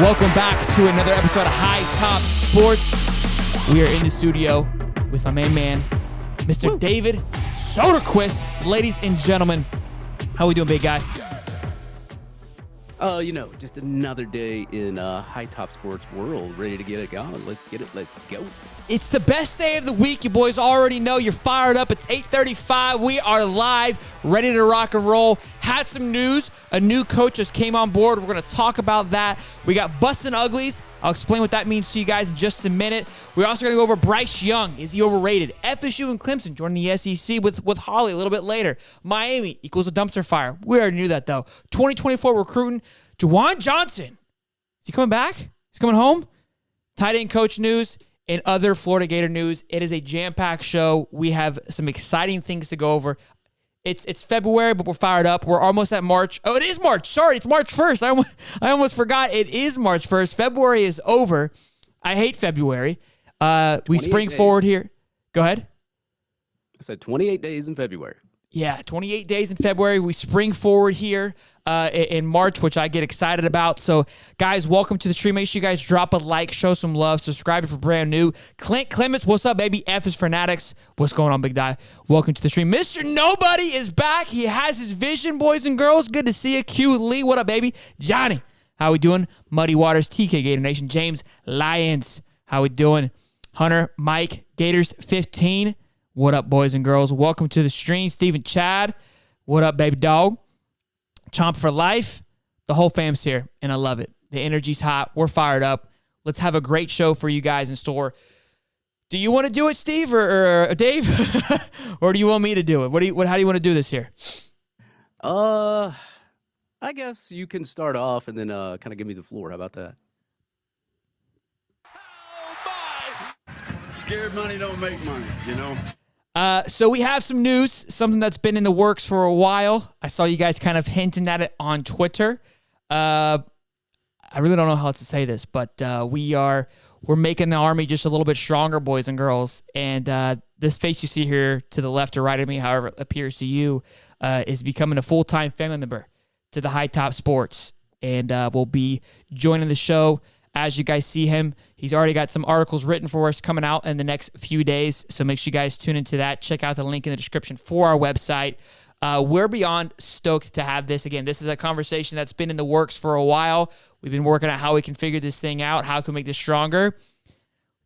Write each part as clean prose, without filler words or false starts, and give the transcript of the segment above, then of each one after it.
Welcome back to another episode of High Top Sports. We are in the studio with my main man, Mr. David Sodquist. Ladies and gentlemen, how we doing, big guy? Just another day in High Top Sports world, ready to get it going. Let's get it. Let's go. It's the best day of the week. You boys already know. You're fired up. It's 8:35. We are live, ready to rock and roll. Had some news. A new coach just came on board. We're going to talk about that. We got Bustin' Uglies. I'll explain what that means to you guys in just a minute. We're also going to go over Bryce Young. Is he overrated? FSU and Clemson joining the SEC with Holly a little bit later. Miami equals a dumpster fire. We already knew that, though. 2024 recruiting. Juwan Johnson. Is he coming back? He's coming home? Tight end coach news and other Florida Gator news. It is a jam-packed show. We have some exciting things to go over. It's February, but we're fired up. We're almost at March. Oh, it is March. Sorry, it's March 1st. I almost forgot. It is March 1st. February is over. I hate February. We spring forward here. Go ahead. I said 28 days in February. Yeah, 28 days in February. We spring forward here in March, which I get excited about. So, guys, welcome to the stream. Make sure you guys drop a like, show some love, subscribe if you're brand new. Clint Clements, what's up, baby? F is Fanatics. What's going on, big guy? Welcome to the stream. Mr. Nobody is back. He has his vision, boys and girls. Good to see you. Q Lee, what up, baby? Johnny, how we doing? Muddy Waters, TK Gator Nation. James Lyons, how we doing? Hunter, Mike, Gators 15. What up, boys and girls? Welcome to the stream. Stephen Chad, what up, baby dog? Chomp for life. The whole fam's here, and I love it. The energy's hot. We're fired up. Let's have a great show for you guys in store. Do you want to do it, Steve or Dave? Or do you want me to do it? How do you want to do this here? I guess you can start off and then kind of give me the floor. How about that? Scared money don't make money, you know? So we have some news, something that's been in the works for a while. I saw you guys kind of hinting at it on Twitter. I really don't know how to say this, but we're making the Army just a little bit stronger, boys and girls. And this face you see here to the left or right of me, however it appears to you, is becoming a full-time family member to the High Top Sports. And will be joining the show. As you guys see him, he's already got some articles written for us coming out in the next few days. So make sure you guys tune into that. Check out the link in the description for our website. We're beyond stoked to have this. Again, this is a conversation that's been in the works for a while. We've been working on how we can figure this thing out, how can we make this stronger.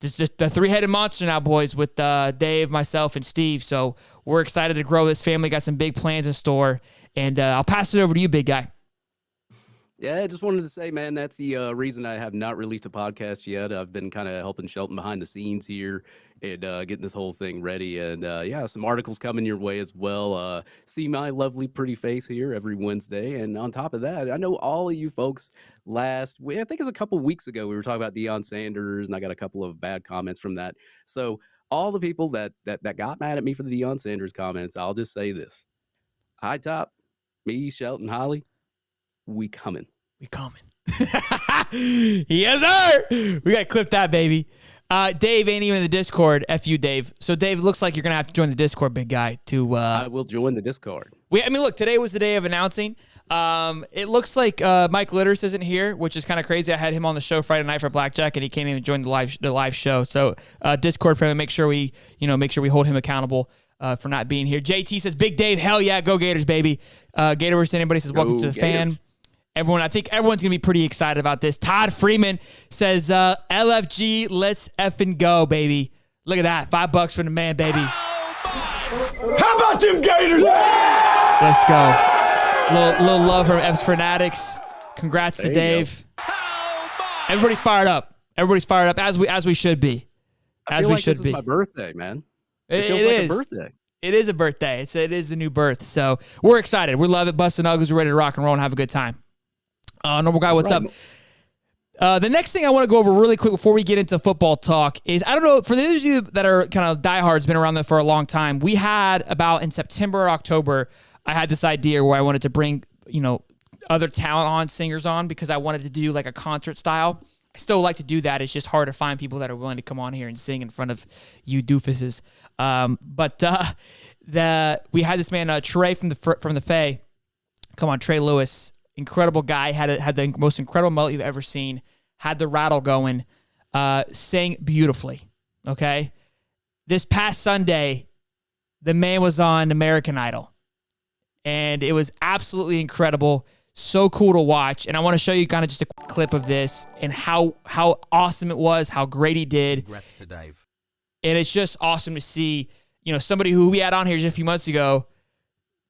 This is the three-headed monster now, boys, with Dave, myself, and Steve. So we're excited to grow this family. Got some big plans in store. And I'll pass it over to you, big guy. Yeah, I just wanted to say, man, that's the reason I have not released a podcast yet. I've been kind of helping Shelton behind the scenes here and getting this whole thing ready. And yeah, some articles coming your way as well. See my lovely, pretty face here every Wednesday. And on top of that, I know all of you folks I think it was a couple weeks ago, we were talking about Deion Sanders, and I got a couple of bad comments from that. So all the people that got mad at me for the Deion Sanders comments, I'll just say this. High Top, me, Shelton, Holly, we coming. We coming. Yes, sir. We got to clip that, baby. Dave ain't even in the Discord. F you, Dave. So, Dave, looks like you're going to have to join the Discord, big guy. I will join the Discord. Look, today was the day of announcing. It looks like Mike Litters isn't here, which is kind of crazy. I had him on the show Friday night for Blackjack, and he can't even join the live show. So, Discord friendly, make sure we hold him accountable for not being here. JT says, Big Dave, hell yeah, go Gators, baby. Gator versus anybody says, welcome to the fan. I think everyone's going to be pretty excited about this. Todd Freeman says, LFG, let's effing go, baby. Look at that. $5 for the man, baby. How about them Gators? Let's go. Little love from F's Fanatics. Congrats to Dave. Everybody's fired up. As we should be. I feel like this is my birthday, man. It feels like a birthday. It is a birthday. It is the new birth. So we're excited. We love it. Busting Uggles. We're ready to rock and roll and have a good time. Normal Guy, what's up? The next thing I want to go over really quick before we get into football talk is, I don't know, for those of you that are kind of diehards, been around there for a long time, we had about in September or October, I had this idea where I wanted to bring, other talent on, singers on, because I wanted to do like a concert style. I still like to do that. It's just hard to find people that are willing to come on here and sing in front of you doofuses. We had this man, Trey from the Fae. Come on, Trey Lewis. Incredible guy, had the most incredible melody you've ever seen, had the rattle going, sang beautifully, okay? This past Sunday, the man was on American Idol, and it was absolutely incredible, so cool to watch, and I want to show you kind of just a quick clip of this and how awesome it was, how great he did. Congrats to Dave. And it's just awesome to see, somebody who we had on here just a few months ago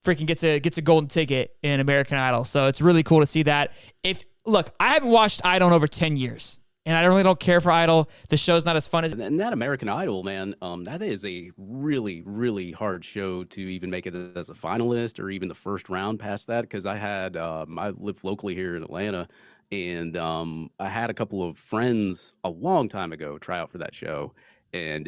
freaking gets a golden ticket in American Idol. So it's really cool to see that. I haven't watched Idol in over 10 years, and I really don't care for Idol. The show's not as fun as... And that American Idol, man, that is a really, really hard show to even make it as a finalist or even the first round past that, because I live locally here in Atlanta, and I had a couple of friends a long time ago try out for that show, and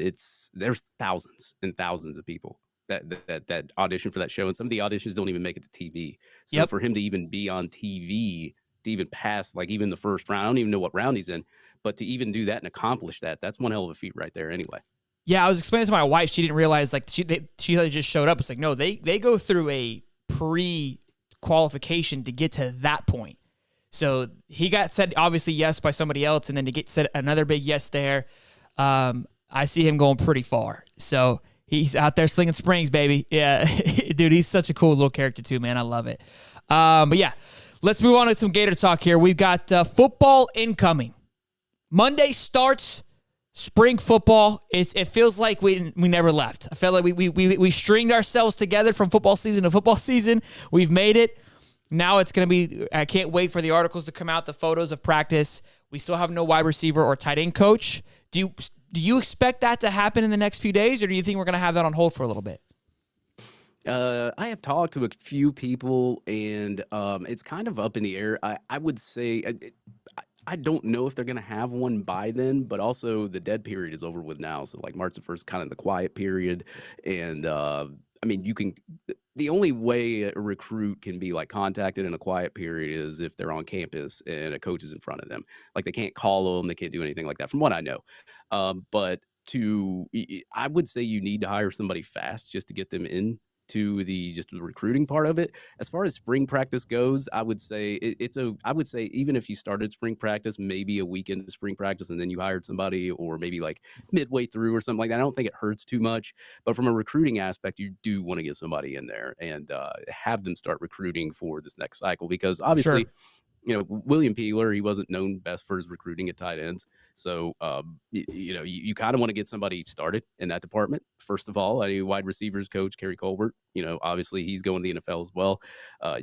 there's thousands and thousands of people that audition for that show, and some of the auditions don't even make it to TV. So for him to even be on TV, to even pass like even the first round, I don't even know what round he's in, but to even do that and accomplish that's one hell of a feat right there anyway. Yeah, I was explaining to my wife, she didn't realize, like, she just showed up. It's like, no, they go through a pre-qualification to get to that point. So he got said obviously yes by somebody else, and then to get said another big yes there. I see him going pretty far. So he's out there slinging springs, baby. Yeah, dude, he's such a cool little character too, man. I love it. But yeah, let's move on to some Gator talk here. We've got football incoming. Monday starts spring football. It feels like we never left. I felt like we stringed ourselves together from football season to football season. We've made it. Now it's going to be, I can't wait for the articles to come out, the photos of practice. We still have no wide receiver or tight end coach. Do you expect that to happen in the next few days, or do you think we're going to have that on hold for a little bit? I have talked to a few people, and it's kind of up in the air. I would say I don't know if they're going to have one by then, but also the dead period is over with now. So like March the 1st, kind of the quiet period. And the only way a recruit can be like contacted in a quiet period is if they're on campus and a coach is in front of them. Like they can't call them, they can't do anything like that from what I know. But I would say you need to hire somebody fast just to get them in to the recruiting part of it. As far as spring practice goes, I would say I would say even if you started spring practice, maybe a week into spring practice, and then you hired somebody, or maybe like midway through or something like that, I don't think it hurts too much. But from a recruiting aspect, you do want to get somebody in there and have them start recruiting for this next cycle, because obviously, William Peeler, he wasn't known best for his recruiting at tight ends. So, you kind of want to get somebody started in that department. First of all, a wide receivers coach, Kerry Colbert, obviously he's going to the NFL as well.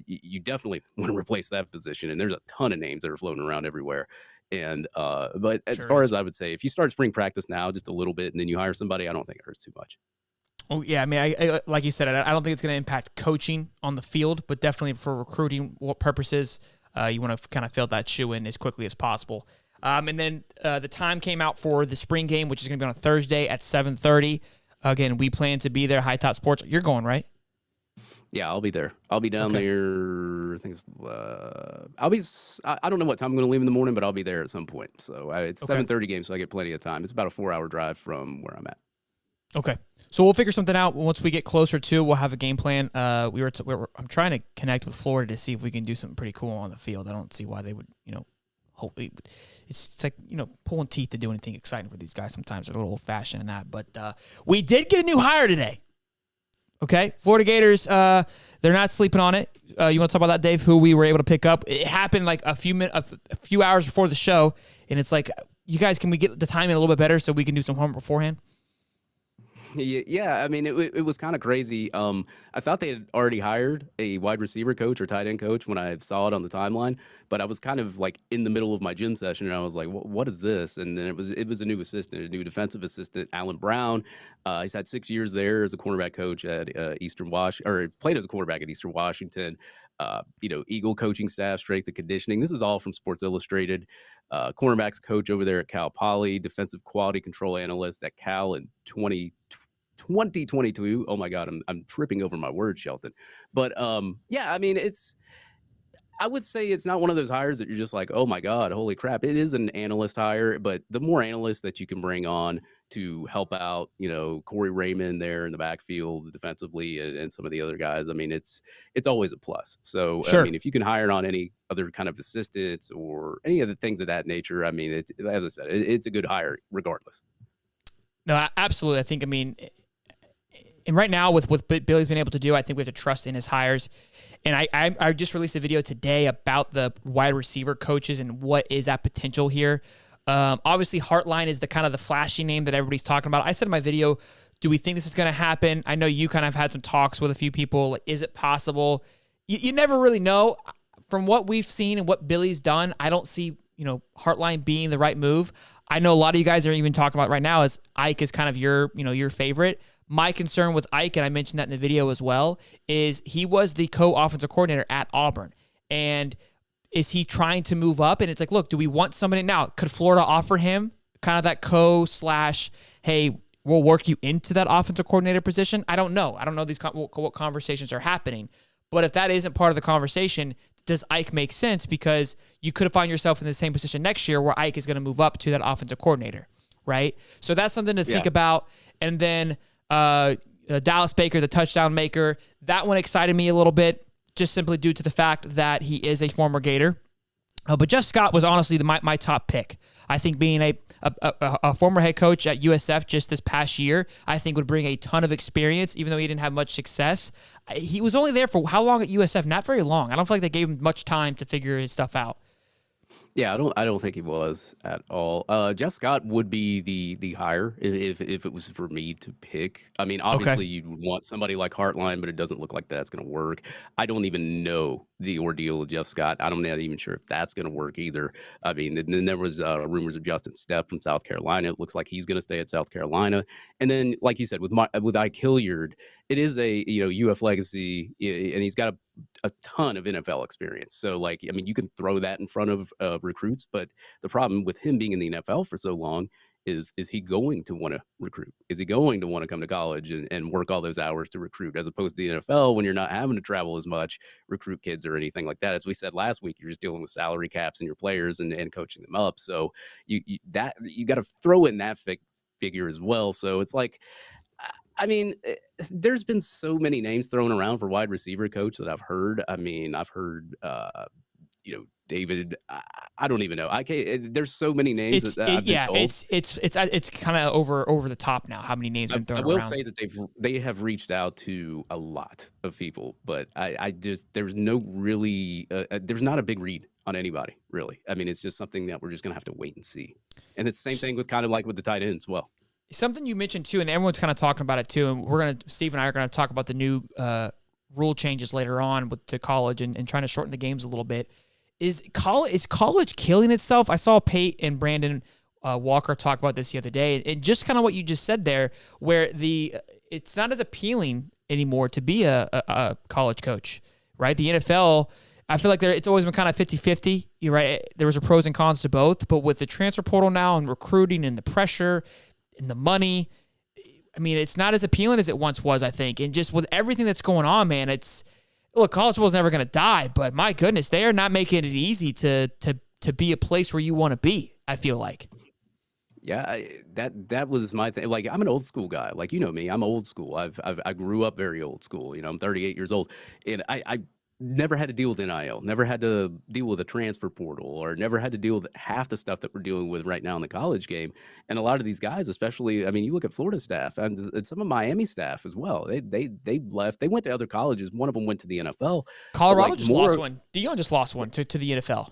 You definitely want to replace that position. And there's a ton of names that are floating around everywhere. And, but as far as I would say, if you start spring practice now, just a little bit, and then you hire somebody, I don't think it hurts too much. Oh, yeah. I mean, I like you said, I don't think it's going to impact coaching on the field, but definitely for recruiting purposes, you want to kind of fill that shoe in as quickly as possible. And then the time came out for the spring game, which is going to be on a Thursday at 7:30. Again, we plan to be there. High Top Sports. You're going, right? Yeah, I'll be there. I'll be down there. I think it's. I don't know what time I'm going to leave in the morning, but I'll be there at some point. So it's 7:30 game, so I get plenty of time. It's about a 4-hour drive from where I'm at. Okay, so we'll figure something out once we get closer to. We'll have a game plan. I'm trying to connect with Florida to see if we can do something pretty cool on the field. I don't see why they would, hopefully. It's like, pulling teeth to do anything exciting for these guys. Sometimes they're a little old-fashioned in that. But we did get a new hire today. Okay, Florida Gators. They're not sleeping on it. You want to talk about that, Dave? Who we were able to pick up? It happened like a few hours before the show, and it's like, you guys, can we get the timing a little bit better so we can do some homework beforehand? Yeah, I mean, it was kind of crazy. I thought they had already hired a wide receiver coach or tight end coach when I saw it on the timeline, but I was kind of like in the middle of my gym session, and I was like, "What is this?" And then it was a new assistant, a new defensive assistant, Alan Brown. He's had 6 years there as a cornerback coach at played as a quarterback at Eastern Washington. Eagle coaching staff, strength and conditioning. This is all from Sports Illustrated. Cornerbacks coach over there at Cal Poly, defensive quality control analyst at Cal in 2022. Oh my God, I'm tripping over my words, Shelton. But yeah, I mean, I would say it's not one of those hires that you're just like, oh my God, holy crap. It is an analyst hire, but the more analysts that you can bring on to help out, Corey Raymond there in the backfield defensively and some of the other guys, I mean, it's always a plus. So, Sure. I mean, if you can hire on any other kind of assistants or any other things of that nature, I mean, as I said, it's a good hire regardless. No, absolutely. I think, and right now with what Billy's been able to do, I think we have to trust in his hires. And I just released a video today about the wide receiver coaches and what is that potential here. Obviously, Hartline is the kind of the flashy name that everybody's talking about. I said in my video, do we think this is going to happen? I know you kind of had some talks with a few people. Like, is it possible? You never really know. From what we've seen and what Billy's done, I don't see Hartline being the right move. I know a lot of you guys are even talking about right now is Ike is kind of your favorite. My concern with Ike, and I mentioned that in the video as well, is he was the co-offensive coordinator at Auburn. And is he trying to move up? And it's like, look, do we want somebody now? Could Florida offer him kind of that hey, we'll work you into that offensive coordinator position? I don't know. I don't know what conversations are happening. But if that isn't part of the conversation, does Ike make sense? Because you could find yourself in the same position next year where Ike is going to move up to that offensive coordinator, right? So that's something to think about. And then Dallas Baker, the touchdown maker, that one excited me a little bit, just simply due to the fact that he is a former Gator. But Jeff Scott was honestly my top pick. I think being a former head coach at USF just this past year, I think would bring a ton of experience, even though he didn't have much success. He was only there for how long at USF? Not very long. I don't feel like they gave him much time to figure his stuff out. Yeah, I don't think he was at all. Jeff Scott would be the hire if it was for me to pick. I mean, obviously you'd want somebody like Hartline, but it doesn't look like that's going to work. I don't even know the ordeal with Jeff Scott. I'm not even sure if that's going to work either. I mean, then there was rumors of Justin Stepp from South Carolina. It looks like he's going to stay at South Carolina. And then, like you said, with Ike Hilliard, it is a UF legacy, and he's got a ton of NFL experience. So, like, I mean, you can throw that in front of recruits, but the problem with him being in the NFL for so long is he going to want to recruit? Is he going to want to come to college and work all those hours to recruit, as opposed to the NFL when you're not having to travel as much, recruit kids or anything like that? As we said last week, you're just dealing with salary caps and your players and coaching them up. So you got to throw in that figure as well. So it's like, I mean, there's been so many names thrown around for wide receiver coach that I've heard. I mean, I've heard, David. I don't even know. There's so many names. It's kind of over the top now. How many names have been thrown around? I will say that they have reached out to a lot of people, but there's no really there's not a big read on anybody really. I mean, it's just something that we're just gonna have to wait and see. And it's the same thing with kind of like with the tight end as well. Something you mentioned too, and everyone's kind of talking about it too, and Steve and I are going to talk about the new rule changes later on to college and trying to shorten the games a little bit. Is college killing itself? I saw Pate and Brandon Walker talk about this the other day, and just kind of what you just said there, where it's not as appealing anymore to be a college coach, right? The NFL, I feel like it's always been kind of 50-50. You're right. There was a pros and cons to both, but with the transfer portal now and recruiting and the pressure and the money, I mean, it's not as appealing as it once was, I think. And just with everything that's going on, man, look, college football is never going to die, but my goodness, they are not making it easy to be a place where you want to be, I feel like. Yeah, that was my thing. Like, I'm an old school guy. Like, you know me, I'm old school. I grew up very old school. I'm 38 years old, and never had to deal with NIL, never had to deal with a transfer portal, or never had to deal with half the stuff that we're dealing with right now in the college game. And a lot of these guys, especially, I mean, you look at Florida staff and some of Miami staff as well. They left. They went to other colleges. One of them went to the NFL. Colorado just lost one. Dion just lost one to the NFL.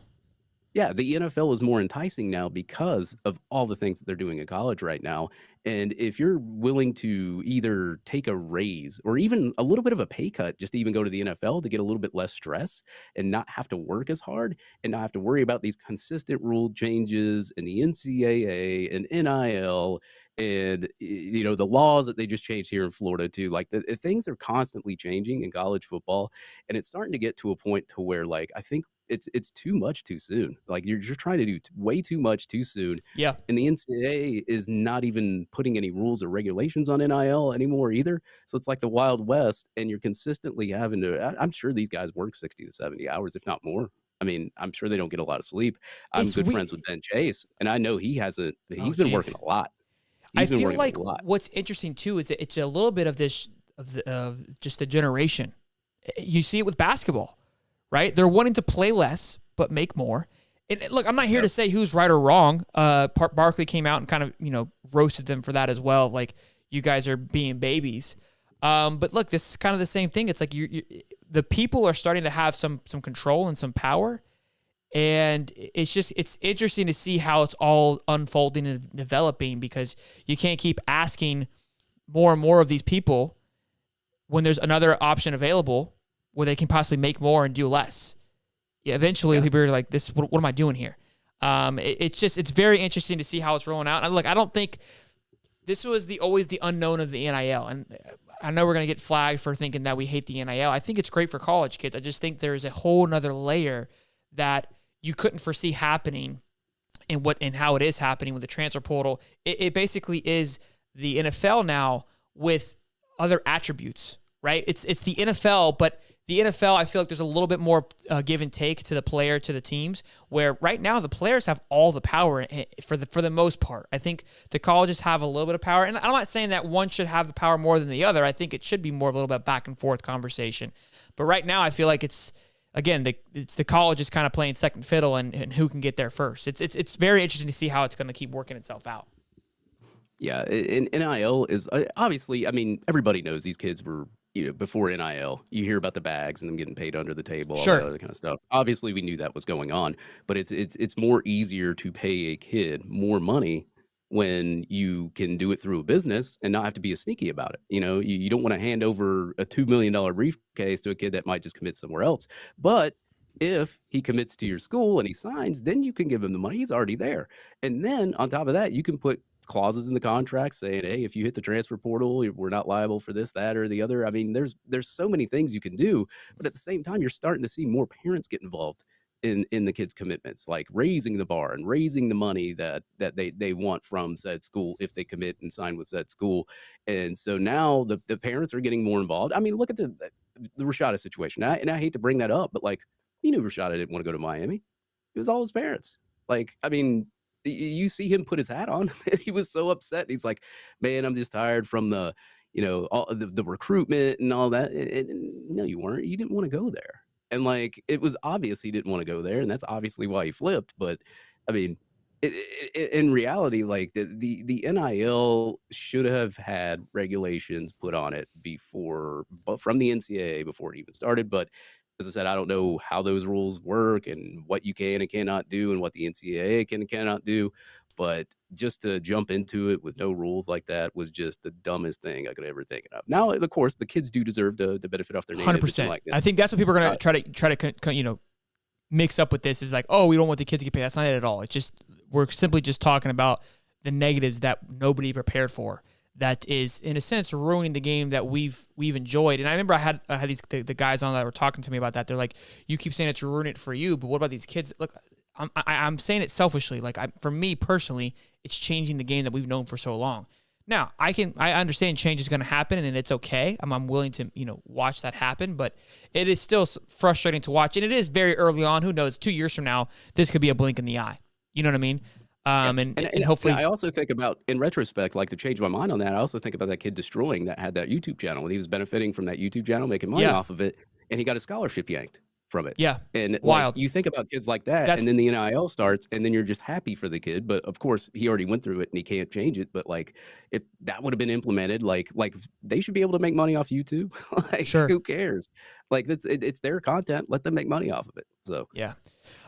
Yeah, the NFL is more enticing now because of all the things that they're doing in college right now. And if you're willing to either take a raise or even a little bit of a pay cut just to even go to the NFL to get a little bit less stress and not have to work as hard and not have to worry about these consistent rule changes and the NCAA and NIL and the laws that they just changed here in Florida too. Like things are constantly changing in college football, and it's starting to get to a point to where like I think it's too much too soon. Like you're just trying to do way too much too soon. Yeah. And the NCAA is not even putting any rules or regulations on NIL anymore either. So it's like the Wild West, and you're consistently having to, I'm sure these guys work 60 to 70 hours, if not more. I mean, I'm sure they don't get a lot of sleep. I'm good friends with Ben Chase, and I know he's been working a lot. I feel like what's interesting too is that it's a little bit of this, just a generation. You see it with basketball. Right? They're wanting to play less, but make more. And look, I'm not here to say who's right or wrong. Barkley came out and kind of, roasted them for that as well. Like, you guys are being babies. But look, this is kind of the same thing. It's like the people are starting to have some control and some power. And it's interesting to see how it's all unfolding and developing, because you can't keep asking more and more of these people when there's another option available where they can possibly make more and do less. Eventually, people are like, "This, what am I doing here?" It's very interesting to see how it's rolling out. And look, I don't think this was always the unknown of the NIL. And I know we're going to get flagged for thinking that we hate the NIL. I think it's great for college kids. I just think there's a whole nother layer that you couldn't foresee happening and how it is happening with the transfer portal. It basically is the NFL now with other attributes, right? It's the NFL, but the NFL, I feel like there's a little bit more give and take to the player, to the teams, where right now the players have all the power for the most part. I think the colleges have a little bit of power, and I'm not saying that one should have the power more than the other. I think it should be more of a little bit back and forth conversation. But right now, I feel like it's the colleges kind of playing second fiddle and who can get there first. It's very interesting to see how it's going to keep working itself out. Yeah, and NIL is obviously, I mean, everybody knows these kids were, before NIL, you hear about the bags and them getting paid under the table, all that other kind of stuff. Obviously, we knew that was going on, but it's more easier to pay a kid more money when you can do it through a business and not have to be as sneaky about it. You don't want to hand over a $2 million briefcase to a kid that might just commit somewhere else. But if he commits to your school and he signs, then you can give him the money. He's already there. And then on top of that, you can put clauses in the contract saying, hey, if you hit the transfer portal, we're not liable for this, that, or the other. I mean, there's so many things you can do, but at the same time, you're starting to see more parents get involved in the kids' commitments, like raising the bar and raising the money that they want from said school if they commit and sign with said school. And so now the parents are getting more involved. I mean, look at the Rashada situation. And I hate to bring that up, but like, you knew Rashada didn't want to go to Miami. It was all his parents. Like, I mean, you see him put his hat on. He was so upset. He's like, man, I'm just tired from the, all the recruitment and all that. And no, you weren't. You didn't want to go there. And like, it was obvious he didn't want to go there. And that's obviously why he flipped. But I mean, in reality, like the NIL should have had regulations put on it but from the NCAA before it even started. But as I said, I don't know how those rules work and what you can and cannot do and what the NCAA can and cannot do. But just to jump into it with no rules like that was just the dumbest thing I could ever think of. Now, of course, the kids do deserve to benefit off their name. 100%. Like I think that's what people are going to try to mix up with this is like, oh, we don't want the kids to get paid. That's not it at all. It's just we're simply just talking about the negatives that nobody prepared for. That is, in a sense, ruining the game that we've enjoyed. And I remember I had the guys on that were talking to me about that. They're like, you keep saying it's ruining it for you, but what about these kids? Look, I'm saying it selfishly. Like, for me personally, it's changing the game that we've known for so long. Now, I understand change is going to happen, and it's okay. I'm willing to watch that happen, but it is still frustrating to watch. And it is very early on. Who knows? 2 years from now, this could be a blink in the eye. You know what I mean? And hopefully, I also think about, in retrospect, like to change my mind on that, I also think about that kid destroying that had that YouTube channel, and he was benefiting from that YouTube channel, making money off of it. and he got a scholarship yanked from it. Yeah. And Wild. you think about kids like that, and then the NIL starts, and then you're just happy for the kid. But of course, he already went through it, and he can't change it. But like, if that would have been implemented, like they should be able to make money off YouTube. Like, Sure. who cares? Like, it's their content. Let them make money off of it. So yeah.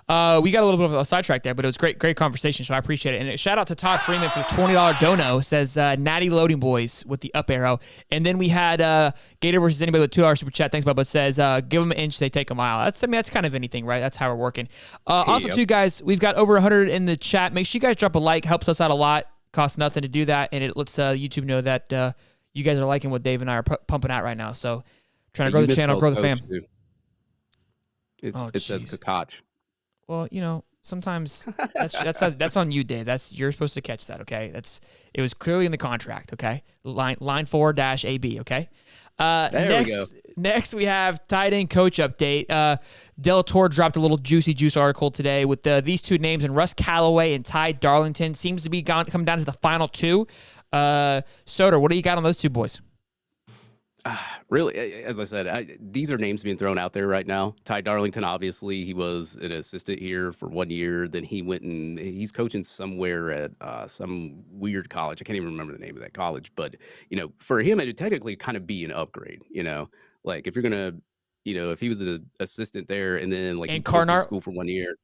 We got a little bit of a sidetrack there, but it was great conversation, so I appreciate it. And shout out to Todd Freeman for the $20 dono. Says Natty Loading Boys with the up arrow. And then we had Gator versus anybody with $2 super chat. Thanks, Bob. But says give them an inch, they take a mile. That's kind of anything, right? That's how we're working. Also, too, guys, we've got over 100 in the chat. Make sure you guys drop a like. Helps us out a lot. Costs nothing to do that, and it lets YouTube know that you guys are liking what Dave and I are pumping out right now. So trying to grow the channel, grow the fam. It says Kakach. Well, sometimes that's on you, Dave. You're supposed to catch that, okay? It was clearly in the contract, okay? Line 4-AB, okay? There we go. Next, we have tight end coach update. Delator dropped a little juicy juice article today with these two names, and Russ Callaway and Ty Darlington seems to be come down to the final two. Soder, what do you got on those two boys? Really, as I said, these are names being thrown out there right now. Ty Darlington, obviously, he was an assistant here for 1 year. Then he went and he's coaching somewhere at some weird college. I can't even remember the name of that college. But, for him, it would technically kind of be an upgrade, Like, if you're going to, if he was an assistant there and then, like, he goes to school for 1 year.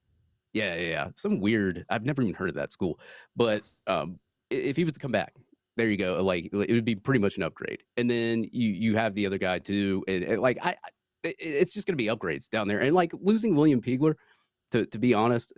Yeah. Some weird, I've never even heard of that school. But if he was to come back, there you go. Like, it would be pretty much an upgrade. And then you have the other guy too. And it's just going to be upgrades down there. And like losing William Pegler, to be honest,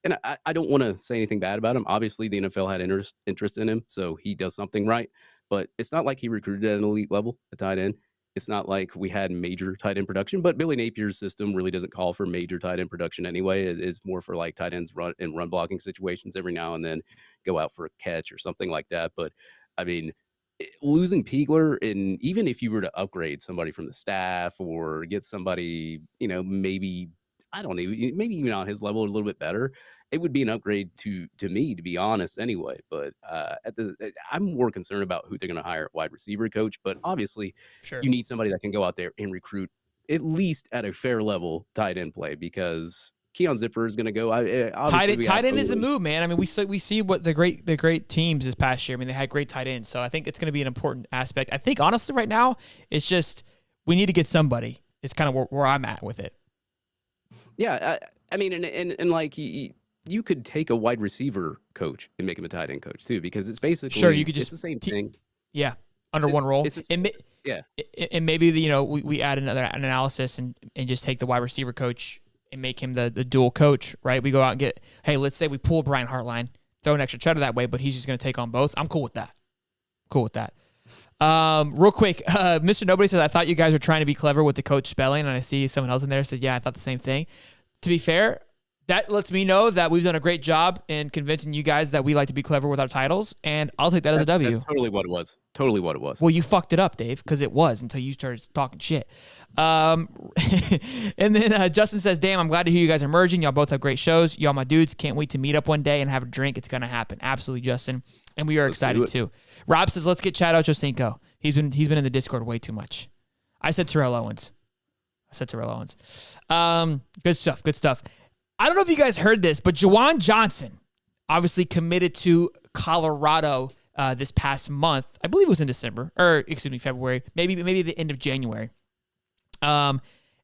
and I don't want to say anything bad about him. Obviously the NFL had interest in him, so he does something right, but it's not like he recruited at an elite level at tight end. It's not like we had major tight end production, but Billy Napier's system really doesn't call for major tight end production anyway. It's more for like tight ends run blocking situations every now and then, go out for a catch or something like that. But I mean, losing Pegler, and even if you were to upgrade somebody from the staff or get somebody, maybe, I don't know, maybe even on his level a little bit better, it would be an upgrade to me, to be honest, anyway. But I'm more concerned about who they're going to hire at wide receiver coach. But obviously, you need somebody that can go out there and recruit at least at a fair level tight end play, because Keon Zipper is going to go. Tight end is a move, man. I mean, we see what the great teams this past year. I mean, they had great tight ends, so I think it's going to be an important aspect. I think honestly, right now, it's just we need to get somebody. It's kind of where I'm at with it. Yeah, I mean, and like you could take a wide receiver coach and make him a tight end coach too, because it's basically you could just it's the same thing. Yeah, under one role. Yeah, and maybe we add another analysis and just take the wide receiver coach and make him the dual coach, right? We go out and get, hey, let's say we pull Brian Hartline, throw an extra cheddar that way, but he's just going to take on both. I'm cool with that. Real quick, Mr. Nobody says, I thought you guys were trying to be clever with the coach spelling, and I see someone else in there said, yeah, I thought the same thing. To be fair, that lets me know that we've done a great job in convincing you guys that we like to be clever with our titles, and I'll take that as a W. That's totally what it was. Well, you fucked it up, Dave, because it was until you started talking shit. And then Justin says, damn, I'm glad to hear you guys are merging. Y'all both have great shows. Y'all my dudes. Can't wait to meet up one day and have a drink. It's going to happen. Absolutely, Justin. And we are excited too. Rob says, let's get Chad Ochocinco. He's been in the Discord way too much. I said Terrell Owens. Good stuff. I don't know if you guys heard this, but Juwan Johnson obviously committed to Colorado this past month. I believe it was in February, maybe the end of January.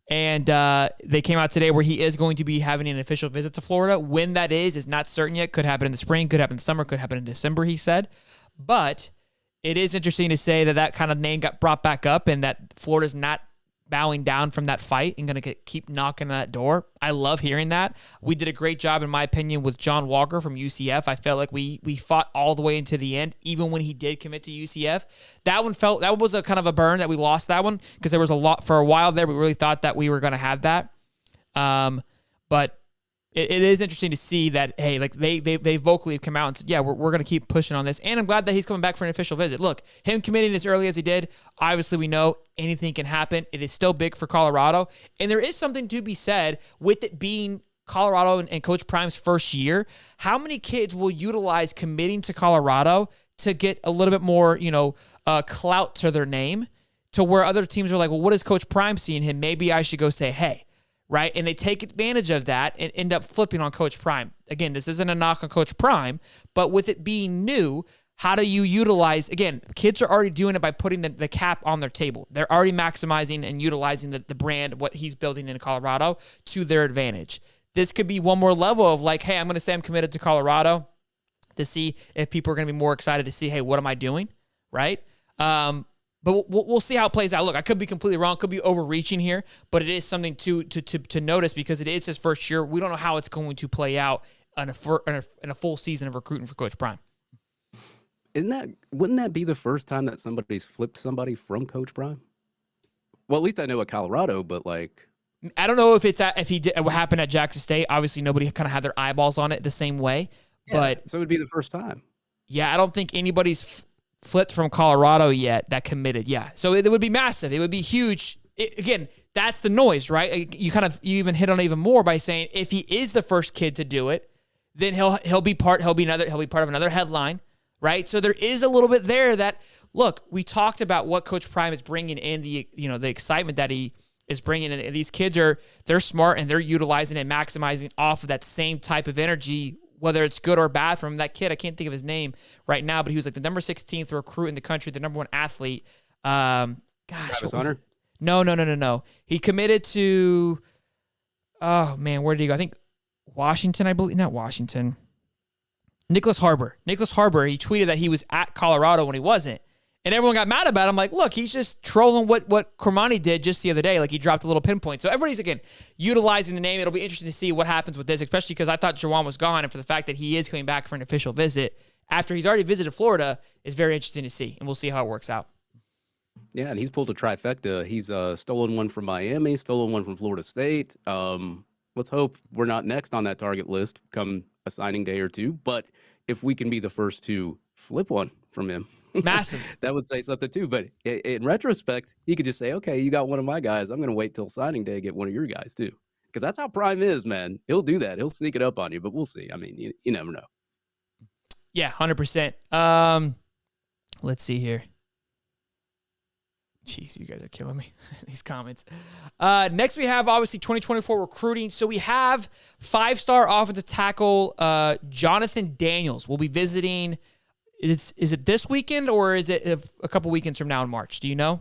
And they came out today where he is going to be having an official visit to Florida. When that is not certain yet. Could happen in the spring, could happen in the summer, could happen in December, he said. But it is interesting to say that kind of name got brought back up and that Florida's not bowing down from that fight and going to keep knocking on that door. I love hearing that. We did a great job, in my opinion, with John Walker from UCF. I felt like we fought all the way into the end, even when he did commit to UCF. That was a kind of a burn that we lost that one, because there was a lot for a while there. We really thought that we were going to have that. But it is interesting to see that, hey, like they vocally have come out and said, yeah, we're going to keep pushing on this. And I'm glad that he's coming back for an official visit. Look, him committing as early as he did, obviously we know anything can happen. It is still big for Colorado. And there is something to be said with it being Colorado and Coach Prime's first year. How many kids will utilize committing to Colorado to get a little bit more, clout to their name, to where other teams are like, well, what does Coach Prime see in him? Maybe I should go say, hey, right? And they take advantage of that and end up flipping on Coach Prime. Again, this isn't a knock on Coach Prime, but with it being new, how do you utilize, again, kids are already doing it by putting the cap on their table. They're already maximizing and utilizing the brand, what he's building in Colorado, to their advantage. This could be one more level of like, hey, I'm going to say I'm committed to Colorado to see if people are going to be more excited to see, hey, what am I doing, right? But we'll see how it plays out. Look, I could be completely wrong, could be overreaching here, but it is something to notice because it is his first year. We don't know how it's going to play out in a full season of recruiting for Coach Prime. Wouldn't that be the first time that somebody's flipped somebody from Coach Prime? Well, at least I know at Colorado, but like, I don't know if he did what happened at Jackson State. Obviously, nobody kind of had their eyeballs on it the same way. Yeah, but so it would be the first time. Yeah, I don't think anybody's flipped from Colorado yet that committed. Yeah, so it would be massive. It would be huge. Again, that's the noise, right? You even hit on it even more by saying if he is the first kid to do it, then he'll be part of another headline. Right, so there is a little bit there that, look, we talked about what Coach Prime is bringing in, the excitement that he is bringing in. These kids they're smart and they're utilizing and maximizing off of that same type of energy, whether it's good or bad from that kid. I can't think of his name right now, but he was like the number 16th recruit in the country, the number 1 athlete. Travis Hunter? No. He committed to, oh man, where did he go? I think Washington, I believe. Not Washington. Nicholas Harbor, he tweeted that he was at Colorado when he wasn't. And everyone got mad about him. Like, look, he's just trolling what Cormani did just the other day. Like, he dropped a little pinpoint. So everybody's, again, utilizing the name. It'll be interesting to see what happens with this, especially because I thought Jawan was gone. And for the fact that he is coming back for an official visit after he's already visited Florida is very interesting to see. And we'll see how it works out. Yeah, and he's pulled a trifecta. He's stolen one from Miami, stolen one from Florida State. Let's hope we're not next on that target list come a signing day or two. But if we can be the first to flip one from him, massive, that would say something too. But in retrospect, he could just say, okay, you got one of my guys. I'm going to wait till signing day to get one of your guys too. Because that's how Prime is, man. He'll do that. He'll sneak it up on you, but we'll see. I mean, you never know. Yeah, 100%. Let's see here. Jeez, you guys are killing me. These comments. Next, we have, obviously, 2024 recruiting. So we have 5-star offensive tackle Jonathan Daniels. We'll be visiting. Is it this weekend or is it a couple weekends from now in March? Do you know?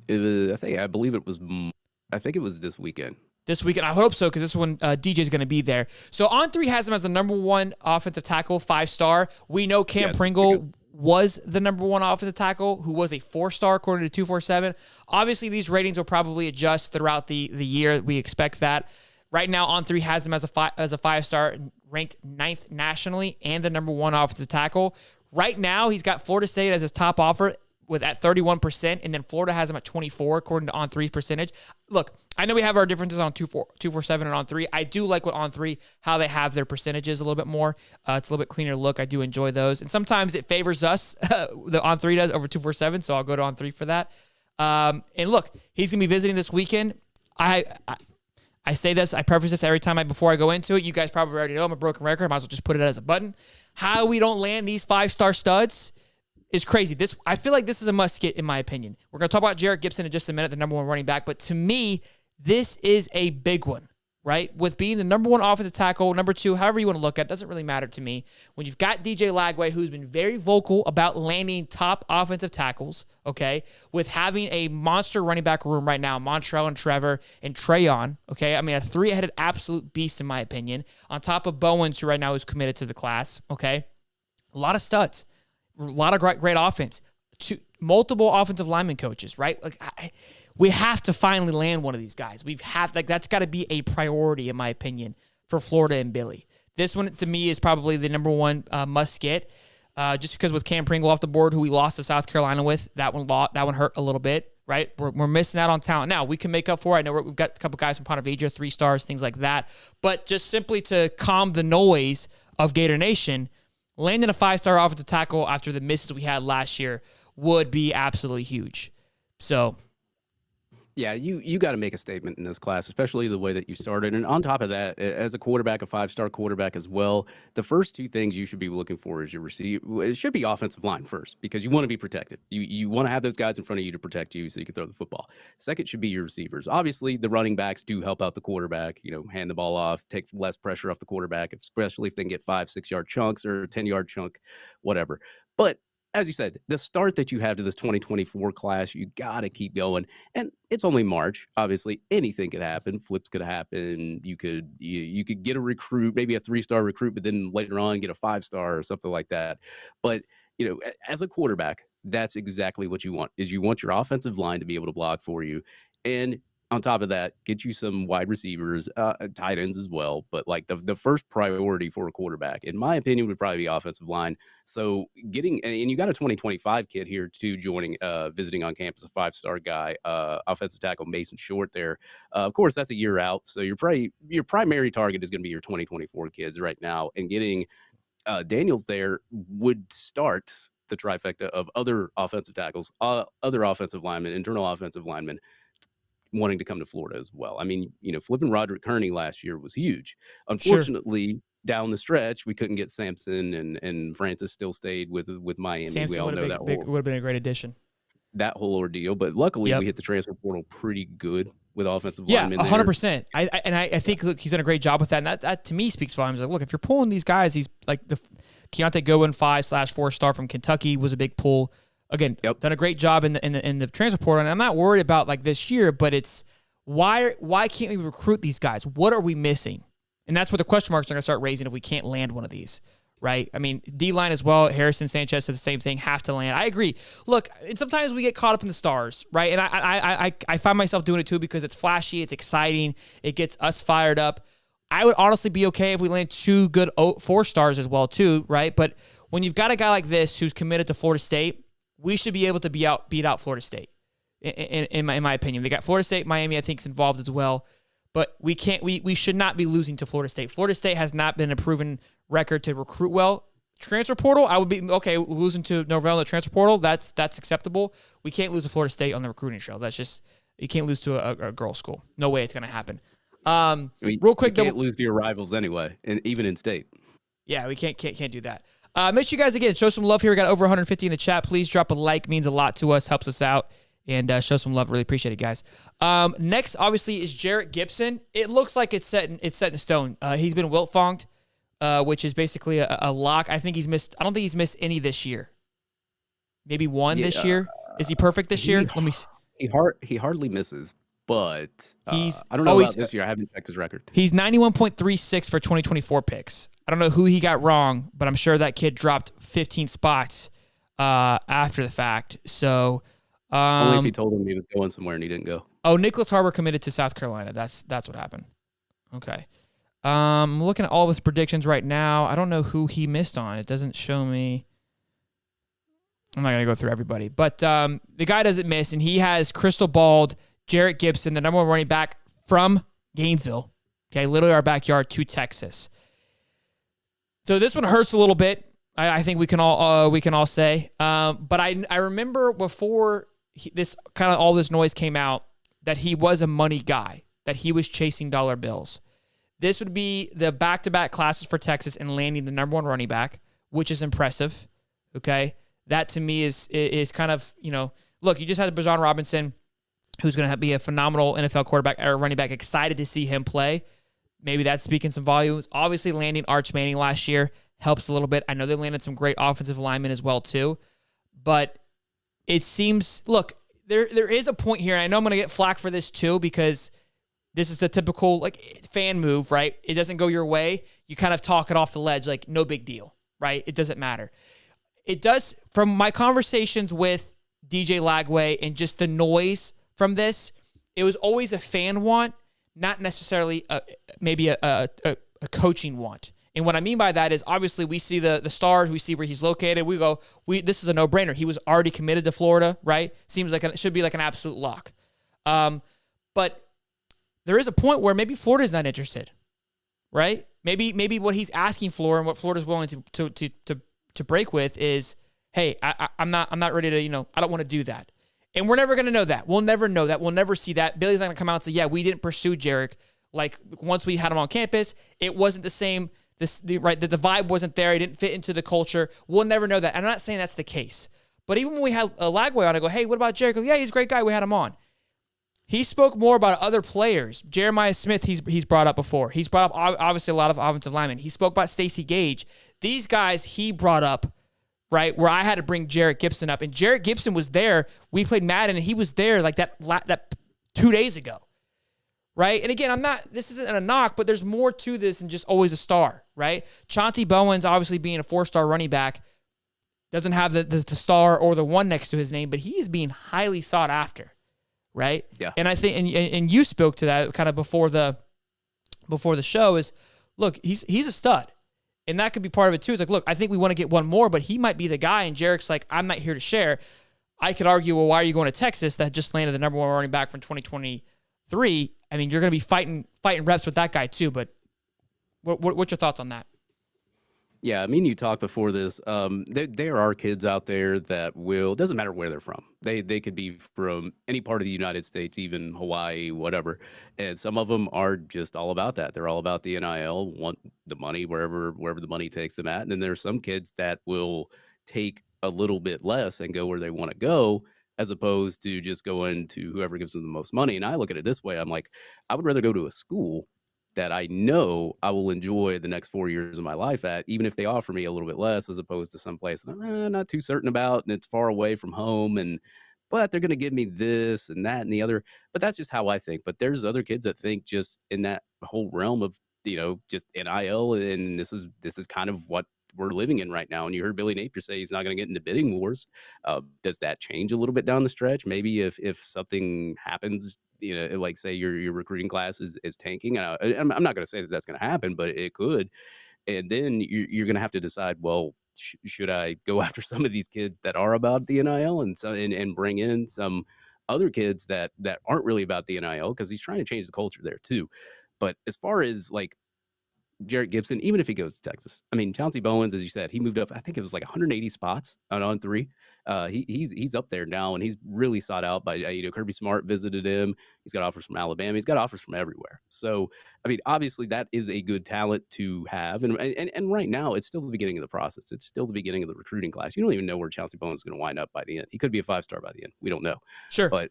I believe it was this weekend. This weekend, I hope so, because this one DJ is going to be there. So On3 has him as the number 1 offensive tackle, 5-star. We know Cam Pringle was the number 1 offensive tackle, who was a 4-star according to 247. Obviously, these ratings will probably adjust throughout the year. We expect that. Right now, On3 has him as a 5-star, ranked 9th nationally, and the number 1 offensive tackle. Right now, he's got Florida State as his top offer at 31%, and then Florida has him at 24 according to On3's percentage. Look, I know we have our differences on 247 and On3. I do like what On3, how they have their percentages a little bit more. It's a little bit cleaner look. I do enjoy those. And sometimes it favors us, the On3 does, over 247, so I'll go to On3 for that. And look, he's going to be visiting this weekend. I say this, I preface this every time before I go into it. You guys probably already know I'm a broken record. I might as well just put it as a button. How we don't land these 5-star studs is crazy. I feel like this is a must get, in my opinion. We're going to talk about Jarrett Gibson in just a minute, the number 1 running back. But to me, this is a big one, right? With being the number 1 offensive tackle, number 2, however you want to look at it, doesn't really matter to me. When you've got DJ Lagway, who's been very vocal about landing top offensive tackles, okay, with having a monster running back room right now, Montrell and Trevor and Trayon, okay? I mean, a 3-headed absolute beast, in my opinion, on top of Bowens, who right now is committed to the class, okay? A lot of studs. A lot of great offense. Multiple offensive lineman coaches, right? Like we have to finally land one of these guys. That's got to be a priority, in my opinion, for Florida and Billy. This one, to me, is probably the number 1 must get. Just because with Cam Pringle off the board, who we lost to South Carolina with, that one hurt a little bit, right? We're missing out on talent. Now, we can make up for it. I know we've got a couple guys from Ponte Vedra, 3 stars, things like that. But just simply to calm the noise of Gator Nation, landing a 5-star offensive tackle after the misses we had last year would be absolutely huge. So, Yeah, you got to make a statement in this class, especially the way that you started. And on top of that, as a quarterback, a 5-star quarterback as well, the first two things you should be looking for is your receiver. It should be offensive line first because you want to be protected. You want to have those guys in front of you to protect you so you can throw the football. Second should be your receivers. Obviously, the running backs do help out the quarterback. Hand the ball off, takes less pressure off the quarterback, especially if they can get 5-6 yard chunks or 10-yard chunk, whatever. But as you said, the start that you have to this 2024 class, you got to keep going. And it's only March. Obviously, anything could happen. Flips could happen. You could get a recruit, maybe a 3-star recruit, but then later on get a 5-star or something like that. But as a quarterback, that's exactly what you want. Is you want your offensive line to be able to block for you, and on top of that, get you some wide receivers, tight ends as well. But like the first priority for a quarterback, in my opinion, would probably be offensive line. So and you got a 2025 kid here too, visiting on campus, a 5-star guy, offensive tackle Mason Short there. Of course, that's a year out. So your primary target is going to be your 2024 kids right now, and getting Daniels there would start the trifecta of other offensive tackles, other offensive linemen, internal offensive linemen, wanting to come to Florida as well. I mean, flipping Roderick Kearney last year was huge. Unfortunately, down the stretch, we couldn't get Sampson, and Francis still stayed with Miami. Sampson we all know that would have been a great addition. That whole ordeal, but luckily we hit the transfer portal pretty good with offensive linemen. 100%. I think look, he's done a great job with that, and that to me speaks volumes. Like, look, if you're pulling these guys, he's like the Keontae Goodwin 5/4-star from Kentucky was a big pull. Again, done a great job in the transfer portal, and I'm not worried about like this year, but it's why can't we recruit these guys? What are we missing? And that's what the question marks are going to start raising if we can't land one of these, right? I mean, D-line as well. Harrison Sanchez says the same thing. Have to land. I agree. Look, and sometimes we get caught up in the stars, right? And I find myself doing it too because it's flashy, it's exciting, it gets us fired up. I would honestly be okay if we land 2 good 4-stars as well too, right? But when you've got a guy like this who's committed to Florida State, we should be able to beat out Florida State, in my opinion. They got Florida State, Miami, I think, is involved as well. But we should not be losing to Florida State. Florida State has not been a proven record to recruit well. Transfer portal, I would be okay losing to Norvell in the transfer portal. That's acceptable. We can't lose to Florida State on the recruiting trail. That's just, you can't lose to a girls' school. No way it's going to happen. Real quick, you can't lose to your rivals anyway, and even in state. Yeah, we can't do that. Make sure you guys, again, show some love here. We got over 150 in the chat. Please drop a like. Means a lot to us. Helps us out. And show some love. Really appreciate it, guys. Next, obviously, is Jarrett Gibson. It looks like it's set in stone. He's been Wiltfonged, which is basically a lock. I don't think he's missed any this year. Maybe one this year. Is he perfect this year? Let me see. He hardly misses, but I don't know about this year. I haven't checked his record. He's 91.36 for 2024 picks. I don't know who he got wrong, but I'm sure that kid dropped 15 spots after the fact. So only if he told him he was going somewhere and he didn't go. Oh, Nicholas Harbor committed to South Carolina. That's what happened. Okay. I'm looking at all of his predictions right now. I don't know who he missed on. It doesn't show me. I'm not going to go through everybody. But the guy doesn't miss, and he has crystal balled Jarrett Gibson, the number 1 running back from Gainesville. Okay, literally our backyard, to Texas. So this one hurts a little bit. I think we can all say. But I remember before all this noise came out that he was a money guy, that he was chasing dollar bills. This would be the back-to-back classes for Texas and landing the number 1 running back, which is impressive. Okay, that to me is kind of, look, you just had Bijan Robinson, who's going to be a phenomenal NFL quarterback or running back. Excited to see him play. Maybe that's speaking some volumes. Obviously, landing Arch Manning last year helps a little bit. I know they landed some great offensive linemen as well, too. But it seems, look, there is a point here. And I know I'm going to get flack for this, too, because this is the typical fan move, right? It doesn't go your way. You kind of talk it off the ledge, like, no big deal, right? It doesn't matter. It does, from my conversations with DJ Lagway and just the noise from this, it was always a fan want, not necessarily maybe a coaching want. And what I mean by that is, obviously, we see the stars, we see where he's located. We go, this is a no-brainer. He was already committed to Florida, right? Seems like it should be like an absolute lock. But there is a point where maybe Florida's not interested, right? Maybe what he's asking for and what Florida's willing to break with is, hey, I'm not ready to, I don't want to do that. And we're never going to know that. We'll never know that. We'll never see that. Billy's not going to come out and say, yeah, we didn't pursue Jarek. Like, once we had him on campus, it wasn't the same. The vibe wasn't there. He didn't fit into the culture. We'll never know that. And I'm not saying that's the case. But even when we had a Lagway on, I go, hey, what about Jarek? Go, yeah, he's a great guy. We had him on. He spoke more about other players. Jeremiah Smith, he's brought up before. He's brought up, obviously, a lot of offensive linemen. He spoke about Stacey Gage. These guys he brought up, right, where I had to bring Jarek Gibson up. And Jarek Gibson was there. We played Madden, and he was there like that 2 days ago, right? And again, this isn't a knock, but there's more to this than just always a star, right? Chauncey Bowens, obviously being a 4-star running back, doesn't have the star or the one next to his name, but he is being highly sought after, right? Yeah. And I think, and you spoke to that kind of before the show is, look, he's a stud. And that could be part of it too. It's like, look, I think we want to get one more, but he might be the guy. And Jarek's like, I'm not here to share. I could argue, well, why are you going to Texas that just landed the number 1 running back from 2023? I mean, you're going to be fighting reps with that guy too. But what's your thoughts on that? Yeah, I mean, you talked before this. There are kids out there that doesn't matter where they're from. They could be from any part of the United States, even Hawaii, whatever. And some of them are just all about that. They're all about the NIL, want the money wherever the money takes them at. And then there's some kids that will take a little bit less and go where they want to go, as opposed to just going to whoever gives them the most money. And I look at it this way. I'm like, I would rather go to a school that I know I will enjoy the next 4 years of my life at, even if they offer me a little bit less, as opposed to some place that I'm not too certain about and it's far away from home, but they're going to give me this and that and the other. But that's just how I think. But there's other kids that think just in that whole realm of, just NIL, and this is kind of what we're living in right now. And you heard Billy Napier say he's not going to get into bidding wars. Does that change a little bit down the stretch? Maybe if something happens, like say your recruiting class is tanking. I'm not going to say that that's going to happen, but it could. And then you're going to have to decide, well, should I go after some of these kids that are about the NIL and bring in some other kids that aren't really about the NIL, because he's trying to change the culture there too. But as far as like Jarek Gibson, even if he goes to Texas, I mean, Chauncey Bowens, as you said, he moved up, I think it was like 180 spots on 3. He's up there now, and he's really sought out by, Kirby Smart visited him. He's got offers from Alabama. He's got offers from everywhere. So, I mean, obviously that is a good talent to have. And right now it's still the beginning of the process. It's still the beginning of the recruiting class. You don't even know where Chauncey Bowens is going to wind up by the end. He could be a 5-star by the end. We don't know. Sure. But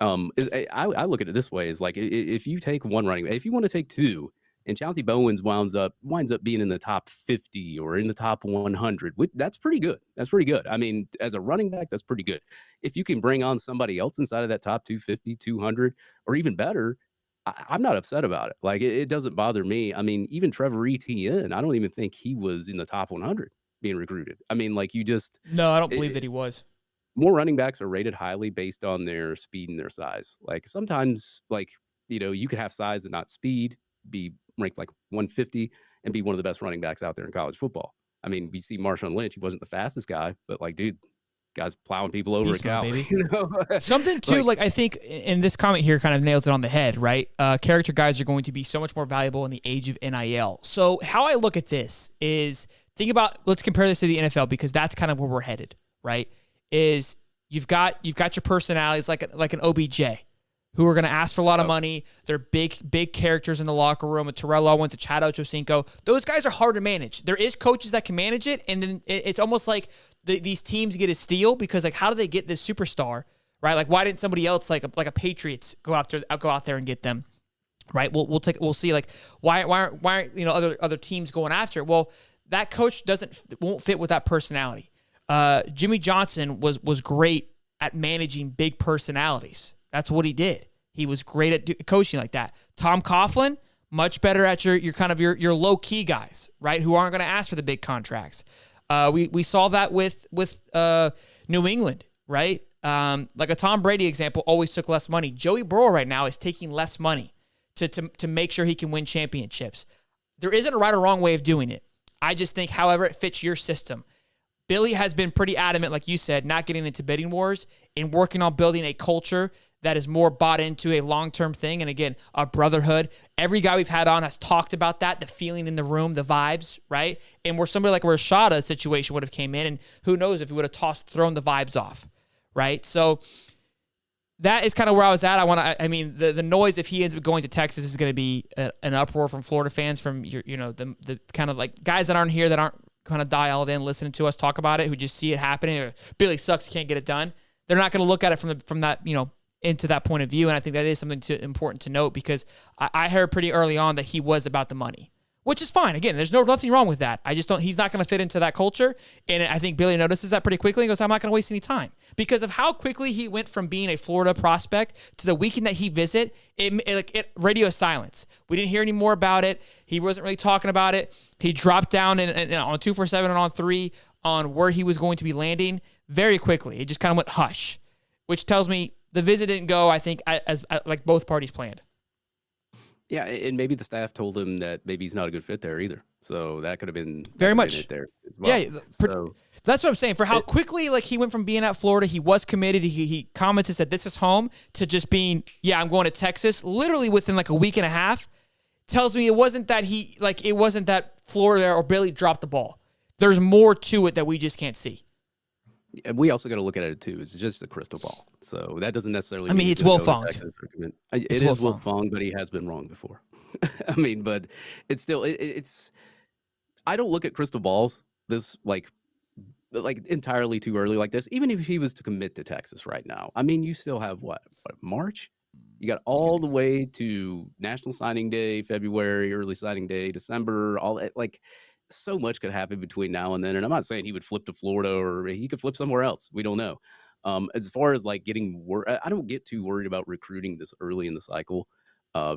I look at it this way, is like, if you take one running back, if you want to take 2, and Chauncey Bowens winds up being in the top 50 or in the top 100. That's pretty good. That's pretty good. I mean, as a running back, that's pretty good. If you can bring on somebody else inside of that top 250, 200, or even better, I'm not upset about it. Like, it doesn't bother me. I mean, even Trevor Etienne, I don't even think he was in the top 100 being recruited. I mean, like, No, I don't believe that he was. More running backs are rated highly based on their speed and their size. Like, sometimes, like, you could have size and not speed, be ranked like 150 and be one of the best running backs out there in college football. I mean, we see Marshawn Lynch. He wasn't the fastest guy, but like, dude, guy's plowing people over at Cal. Something too, like I think, and this comment here kind of nails it on the head, right? Character guys are going to be so much more valuable in the age of NIL. So how I look at this is, think about, let's compare this to the NFL, because that's kind of where we're headed, right? Is you've got your personalities like an OBJ, who are going to ask for a lot of money. They're big characters in the locker room. A Terrell Owens, a Chad Ochocinco. Those guys are hard to manage. There is coaches that can manage it, and then it's almost like these teams get a steal, because like, how do they get this superstar, right? Like, why didn't somebody else like a Patriots go out there and get them, right? We'll see, like, why aren't other teams going after it? Well, that coach won't fit with that personality. Jimmy Johnson was great at managing big personalities. That's what he did. He was great at coaching like that. Tom Coughlin, much better at your kind of your low key guys, right? Who aren't going to ask for the big contracts. We saw that with New England, right? Like a Tom Brady example, always took less money. Joey Burrow right now is taking less money to make sure he can win championships. There isn't a right or wrong way of doing it. I just think, however it fits your system. Billy has been pretty adamant, like you said, not getting into bidding wars and working on building a culture that is more bought into a long-term thing. And again, a brotherhood. Every guy we've had on has talked about that, the feeling in the room, the vibes, right? And where somebody like Rashada situation would have came in, and who knows if he would have thrown the vibes off, right? So that is kind of where I was at. I mean, the noise if he ends up going to Texas is going to be an uproar from Florida fans, from the kind of like guys that aren't here, that aren't kind of dialed in listening to us talk about it, who just see it happening. Or Billy sucks, can't get it done. They're not going to look at it from that into that point of view, and I think that is something important to note, because I heard pretty early on that he was about the money, which is fine. Again, there's nothing wrong with that. I just don't. He's not going to fit into that culture, and I think Billy notices that pretty quickly and goes, "I'm not going to waste any time," because of how quickly he went from being a Florida prospect to the weekend that he visit. Radio silence. We didn't hear any more about it. He wasn't really talking about it. He dropped down on 247 and on 3 on where he was going to be landing very quickly. It just kind of went hush, which tells me the visit didn't go, I think, as like both parties planned. Yeah, and maybe the staff told him that maybe he's not a good fit there either. So that could have been very much there as well. Yeah, so that's what I'm saying. For how quickly he went from being at Florida, he was committed. He commented, said this is home, to just being, I'm going to Texas, literally within like a week and a half. Tells me it wasn't that Florida or Billy dropped the ball. There's more to it that we just can't see. And we also got to look at it too. It's just a crystal ball, so that doesn't necessarily. I mean, it's Wilfong. It is Wilfong, but he has been wrong before. I mean, but it's still it's. I don't look at crystal balls this like entirely too early like this. Even if he was to commit to Texas right now, I mean, you still have what March. You got all the way to National Signing Day, February, early signing day, December. All so much could happen between now and then. And I'm not saying he would flip to Florida, or he could flip somewhere else. We don't know. As far as getting I don't get too worried about recruiting this early in the cycle,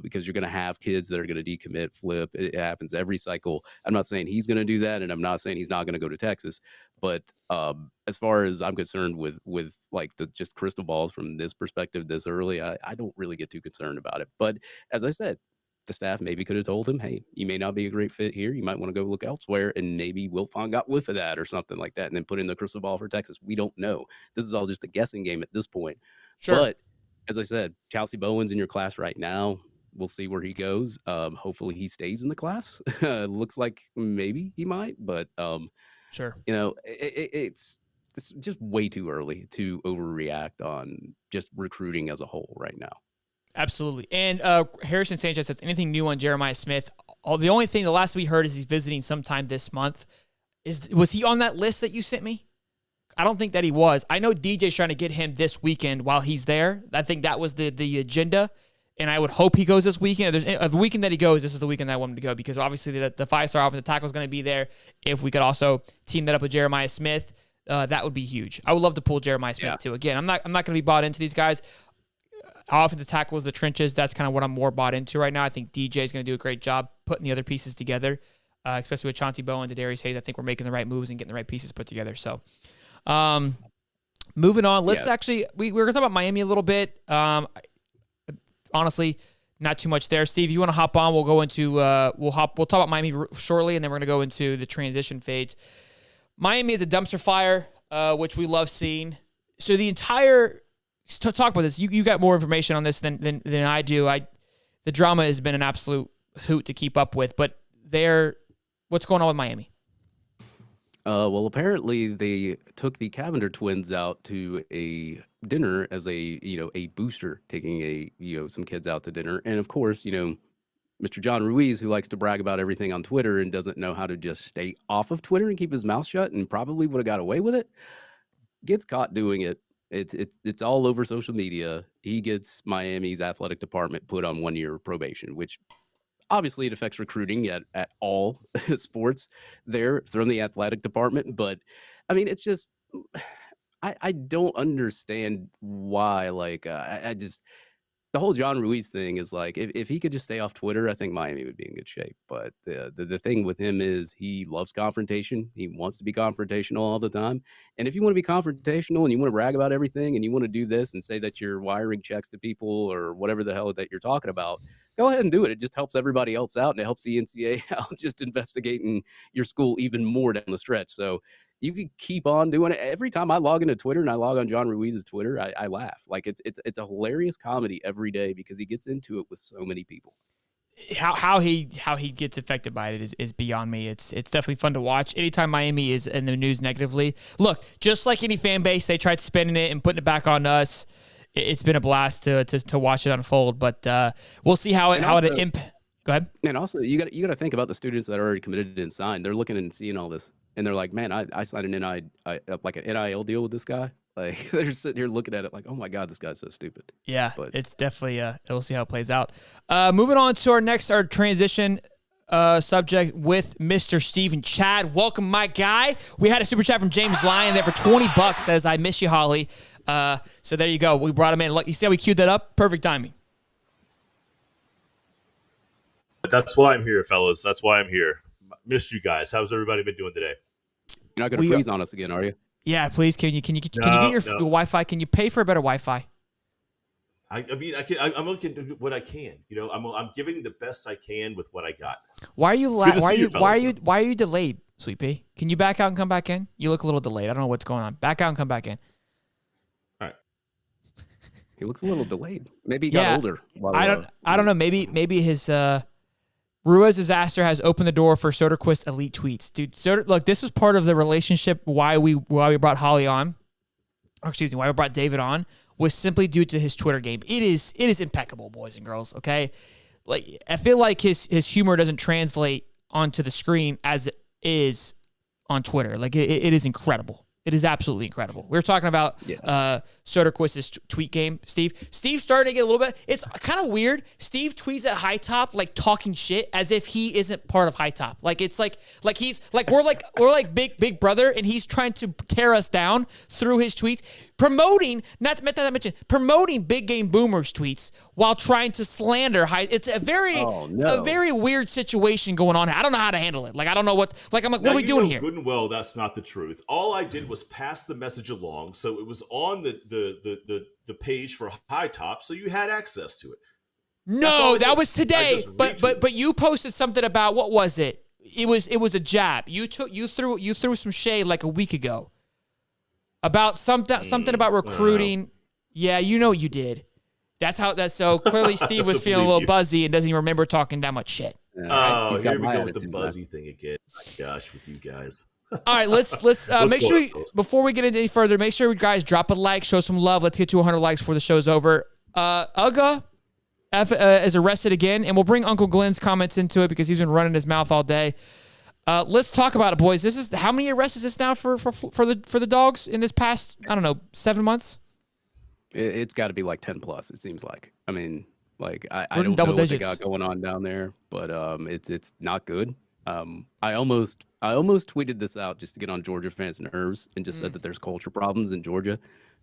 because you're going to have kids that are going to decommit, flip. It happens every cycle. I'm not saying he's going to do that, and I'm not saying he's not going to go to Texas. But as far as I'm concerned with the just crystal balls from this perspective this early, I don't really get too concerned about it. But as I said, the staff maybe could have told him, hey, you may not be a great fit here. You might want to go look elsewhere. And maybe Wilfong got whiff of that or something like that, and then put in the crystal ball for Texas. We don't know. This is all just a guessing game at this point. Sure. But as I said, Chelsea Bowen's in your class right now. We'll see where he goes. Hopefully he stays in the class. Looks like maybe he might, but sure. It's just way too early to overreact on just recruiting as a whole right now. Absolutely. And Harrison Sanchez says, anything new on Jeremiah Smith? The last we heard is he's visiting sometime this month. Was he on that list that you sent me? I don't think that he was. I know DJ's trying to get him this weekend while he's there. I think that was the agenda, and I would hope he goes this weekend. If there's a weekend that he goes, this is the weekend that I want him to go, because obviously the 5-star offensive tackle is going to be there. If we could also team that up with Jeremiah Smith, that would be huge. I would love to pull Jeremiah Smith too. Again, I'm not going to be bought into these guys. Offensive tackles, the trenches, that's kind of what I'm more bought into right now. I think DJ is going to do a great job putting the other pieces together, especially with Chauncey Bowen and Darius Hayes. I think we're making the right moves and getting the right pieces put together. So, moving on, let's actually, we're going to talk about Miami a little bit. Honestly, not too much there. Steve, you want to hop on? We'll go into, we'll talk about Miami shortly, and then we're going to go into the transition phase. Miami is a dumpster fire, which we love seeing. So to talk about this, you got more information on this than I do. The drama has been an absolute hoot to keep up with, but what's going on with Miami? Well, apparently they took the Cavender twins out to a dinner as a booster, taking some kids out to dinner. And of course, Mr. John Ruiz, who likes to brag about everything on Twitter and doesn't know how to just stay off of Twitter and keep his mouth shut, and probably would have got away with it, gets caught doing it. It's all over social media. He gets Miami's athletic department put on 1-year probation, which obviously it affects recruiting at all sports there from the athletic department. But I mean, it's just, I don't understand why, the whole John Ruiz thing is if he could just stay off Twitter, I think Miami would be in good shape. But the thing with him is he loves confrontation. He wants to be confrontational all the time. And if you want to be confrontational and you want to brag about everything and you want to do this and say that you're wiring checks to people or whatever the hell that you're talking about, go ahead and do it. It just helps everybody else out, and it helps the NCAA out just investigating your school even more down the stretch. So you can keep on doing it. Every time I log into Twitter and I log on John Ruiz's Twitter, I laugh. It's a hilarious comedy every day because he gets into it with so many people. How he gets affected by it is beyond me. It's definitely fun to watch. Anytime Miami is in the news negatively, look, just like any fan base, they tried spinning it and putting it back on us. it's been a blast to watch it unfold. But we'll see how it Go ahead. And also, you got to think about the students that are already committed and signed. They're looking and seeing all this, and they're like, "Man, I signed an NIL deal with this guy." Like they're sitting here looking at it like, "Oh my God, this guy's so stupid." Yeah, but it's definitely. We'll see how it plays out. Moving on to our transition subject with Mr. Steven Chad. Welcome, my guy. We had a super chat from James Lyon there for $20. Says, "I miss you, Holly." So there you go. We brought him in. You see how we queued that up? Perfect timing. That's why I'm here, fellas. That's why I'm here. Missed you guys. How's everybody been doing today? You're not going to freeze on us again, are you? Yeah, please. Can you get your Wi-Fi? Can you pay for a better Wi-Fi? I mean, I'm looking to do what I can. You know, I'm giving the best I can with what I got. Why are you delayed, Sweet Pea? Can you back out and come back in? You look a little delayed. I don't know what's going on. Back out and come back in. All right. He looks a little delayed. Maybe he got older. I don't know. Maybe his Rua's disaster has opened the door for Sodquist elite tweets. Dude, look, this was part of the relationship why we brought Holly on. Or excuse me, why we brought David on was simply due to his Twitter game. It is impeccable, boys and girls, okay? Like I feel like his humor doesn't translate onto the screen as it is on Twitter. Like it is incredible. It is absolutely incredible. We were talking about Soderquist's tweet game, Steve. Steve's starting to get a little bit. It's kind of weird. Steve tweets at High Top like talking shit as if he isn't part of High Top. Like it's like he's like we're like big brother, and he's trying to tear us down through his tweets, promoting promoting Big Game Boomer's tweets while trying to slander High. It's a very weird situation going on. I don't know how to handle it. Like I don't know what. Like I'm like, what are we doing here? Good and well, that's not the truth. All I did was pass the message along, so it was on the page for High Top, so you had access to it. No, that was today. But you posted something about, what was it? It was a jab. You threw some shade like a week ago about something about recruiting. Yeah, you know you did. So clearly Steve was feeling a little buzzy and doesn't even remember talking that much shit. Oh, here we go with the buzzy thing again. My gosh, with you guys. All right, let's make sure before we get into any further, make sure you guys drop a like, show some love. Let's get to 100 likes before the show's over. Uga is arrested again, and we'll bring Uncle Glenn's comments into it because he's been running his mouth all day. Let's talk about it, boys. This is how many arrests is this now for the dogs in this past 7 months? It's got to be like 10 plus. It seems like. I mean, like I don't know what they got going on down there, but it's not good. I almost tweeted this out just to get on Georgia fans' nerves and just said that there's culture problems in Georgia,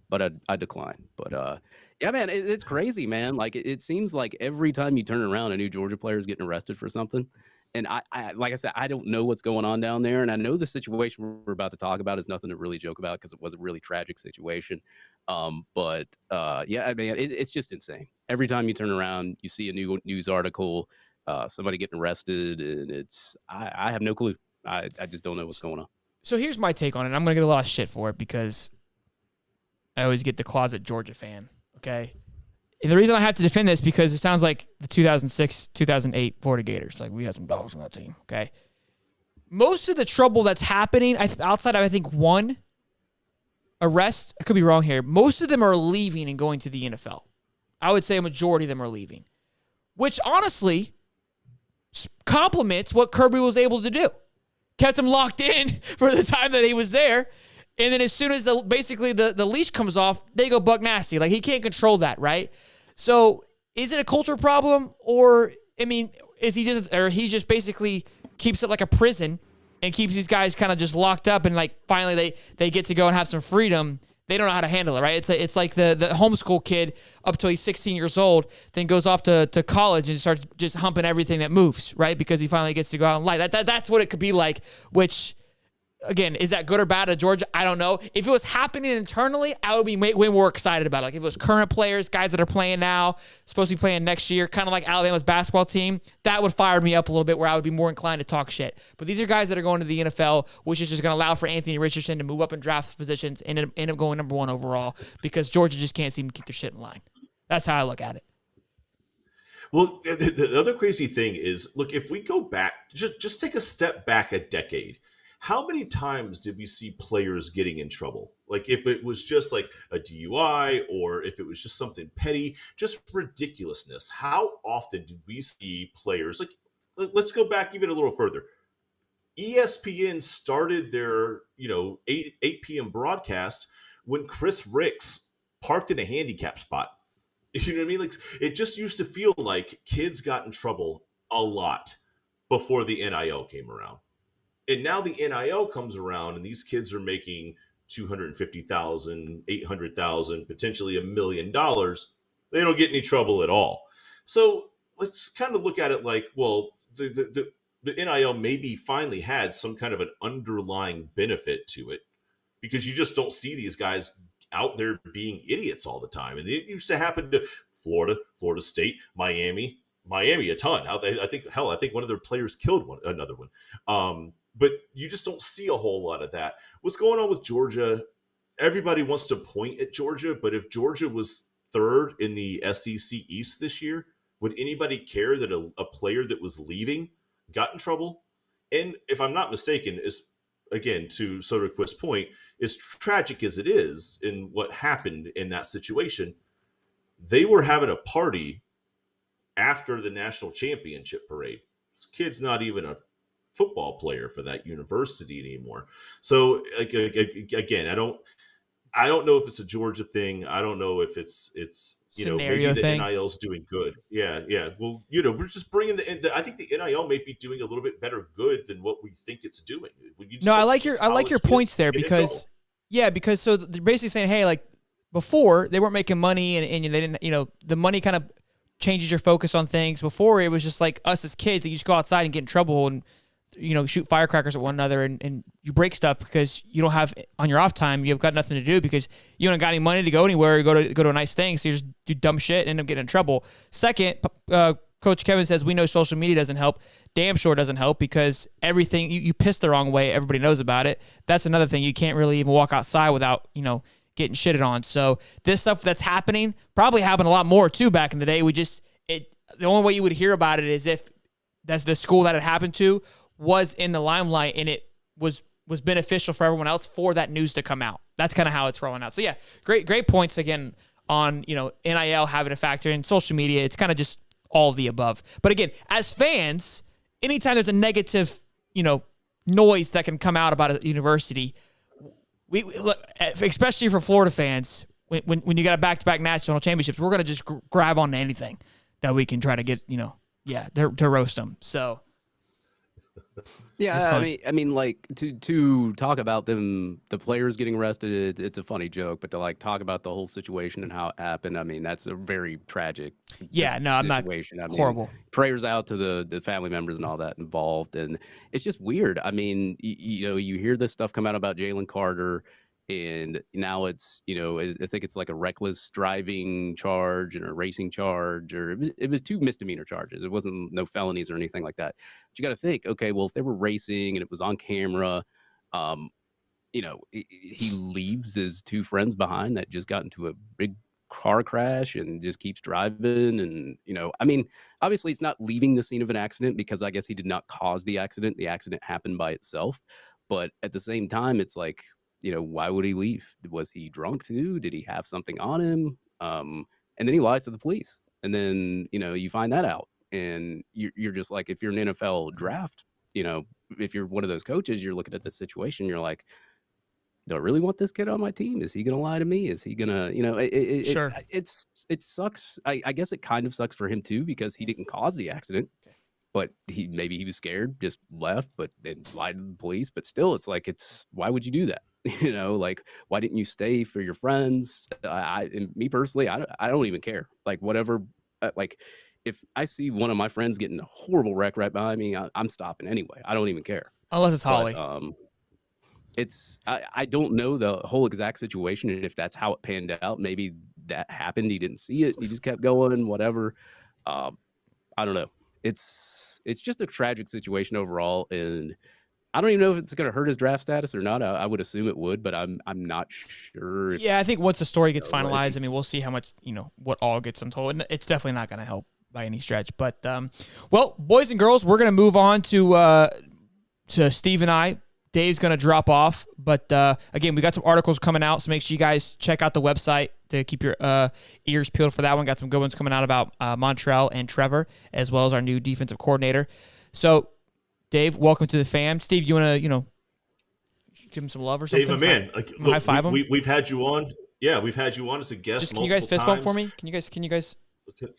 but I declined. But yeah, man, it's crazy, man. Like it seems like every time you turn around, a new Georgia player is getting arrested for something. And I like I said, I don't know what's going on down there, and I know the situation we're about to talk about is nothing to really joke about because it was a really tragic situation. But yeah, I mean, it's just insane. Every time you turn around, you see a new news article. Somebody getting arrested, and I have no clue. I just don't know what's going on. So here's my take on it. I'm going to get a lot of shit for it because I always get the closet Georgia fan, okay? And the reason I have to defend this because it sounds like the 2006, 2008 Florida Gators. Like, we had some dogs on that team, okay? Most of the trouble that's happening, outside of, I think, one arrest, I could be wrong here, most of them are leaving and going to the NFL. I would say a majority of them are leaving, which honestly compliments what Kirby was able to do. Kept him locked in for the time that he was there. And then as soon as the leash comes off, they go buck nasty. Like, he can't control that, right? So is it a culture problem? Or, I mean, he just basically keeps it like a prison and keeps these guys kind of just locked up, and like finally they get to go and have some freedom. They don't know how to handle it, right? It's like the homeschool kid up till he's 16 years old, then goes off to college and starts just humping everything that moves, right? Because he finally gets to go out in life. That's what it could be like, which, again, is that good or bad at Georgia? I don't know. If it was happening internally, I would be way more excited about it. Like if it was current players, guys that are playing now, supposed to be playing next year, kind of like Alabama's basketball team, that would fire me up a little bit where I would be more inclined to talk shit. But these are guys that are going to the NFL, which is just going to allow for Anthony Richardson to move up in draft positions and end up going number 1 overall because Georgia just can't seem to keep their shit in line. That's how I look at it. Well, the other crazy thing is, look, if we go back, just take a step back a decade. How many times did we see players getting in trouble? Like if it was just like a DUI or if it was just something petty, just ridiculousness. How often did we see players like, let's go back even a little further. ESPN started their, 8 p.m. broadcast when Chris Ricks parked in a handicap spot. You know what I mean? Like it just used to feel like kids got in trouble a lot before the NIL came around. And now the NIL comes around and these kids are making $250,000, $800,000, potentially $1 million. They don't get any trouble at all. So let's kind of look at it like, well, the NIL maybe finally had some kind of an underlying benefit to it because you just don't see these guys out there being idiots all the time. And it used to happen to Florida State, Miami a ton. I think one of their players killed another one. But you just don't see a whole lot of that. What's going on with Georgia? Everybody wants to point at Georgia, but if Georgia was third in the SEC East this year, would anybody care that a player that was leaving got in trouble? And if I'm not mistaken, is again to Sodquist's point, as tragic as it is in what happened in that situation, they were having a party after the national championship parade. This kid's not even a football player for that university anymore. So again, I don't know if it's a Georgia thing. I don't know if it's Scenario maybe the thing. NIL's doing good. Yeah. Well, we're just bringing I think the NIL may be doing a little bit better good than what we think it's doing. I like your points there because so they're basically saying, hey, like before they weren't making money and they didn't, the money kind of changes your focus on things. Before it was just like us as kids, you just go outside and get in trouble and shoot firecrackers at one another and you break stuff because you don't have on your off time. You've got nothing to do because you don't got any money to go anywhere. You go to a nice thing, so you just do dumb shit and end up getting in trouble. Second, Coach Kevin says we know social media doesn't help. Damn sure doesn't help because everything you piss the wrong way, everybody knows about it. That's another thing. You can't really even walk outside without getting shitted on. So this stuff that's happening probably happened a lot more too back in the day. The only way you would hear about it is if that's the school that it happened to was in the limelight and it was beneficial for everyone else for that news to come out. That's kind of how it's rolling out. So yeah, great points again on, NIL having a factor in social media. It's kind of just all of the above. But again, as fans, anytime there's a negative, noise that can come out about a university, we especially for Florida fans, when you got a back-to-back national championships, we're going to just grab onto anything that we can try to get, to roast them. So yeah, I mean, like to talk about them, the players getting arrested, it's a funny joke, but to like talk about the whole situation and how it happened, I mean, that's a very tragic. Yeah, no, situation. I'm not horrible. Prayers out to the family members and all that involved, and it's just weird. I mean, you hear this stuff come out about Jalen Carter. And now it's, I think it's like a reckless driving charge and a racing charge, or it was 2 misdemeanor charges. It wasn't no felonies or anything like that. But you got to think, okay, well, if they were racing and it was on camera, he leaves his 2 friends behind that just got into a big car crash and just keeps driving. And, I mean, obviously it's not leaving the scene of an accident because I guess he did not cause the accident. The accident happened by itself. But at the same time, it's like, why would he leave? Was he drunk too? Did he have something on him? And then he lies to the police. And then, you find that out. And you're just like, if you're an NFL draft, if you're one of those coaches, you're looking at this situation, you're like, do I really want this kid on my team? Is he going to lie to me? Is he going to, Sure. It sucks. I guess it kind of sucks for him too, because he didn't cause the accident. But maybe he was scared, just left, but then lied to the police. But still, it's like, why would you do that? Like, why didn't you stay for your friends? And me personally, I don't even care. Like, whatever, like, if I see one of my friends getting a horrible wreck right behind me, I'm stopping anyway. I don't even care. Unless it's Holly. But, I don't know the whole exact situation, and if that's how it panned out. Maybe that happened. He didn't see it. He just kept going, whatever. I don't know. It's just a tragic situation overall, and I don't even know if it's going to hurt his draft status or not. I would assume it would, but I'm not sure. Yeah, I think once the story gets finalized, I mean, we'll see how much, what all gets untold. And it's definitely not going to help by any stretch. But, well, boys and girls, we're going to move on to Steve and I Dave's going to drop off. But again, we got some articles coming out, so make sure you guys check out the website to keep your ears peeled for that one. Got some good ones coming out about Montrell and Trevor, as well as our new defensive coordinator. So, Dave, welcome to the fam. Steve, you want to, give him some love or something? Dave, my man, high five him. We've had you on. Yeah, we've had you on as a guest. Just can you guys fist bump for me? Can you guys?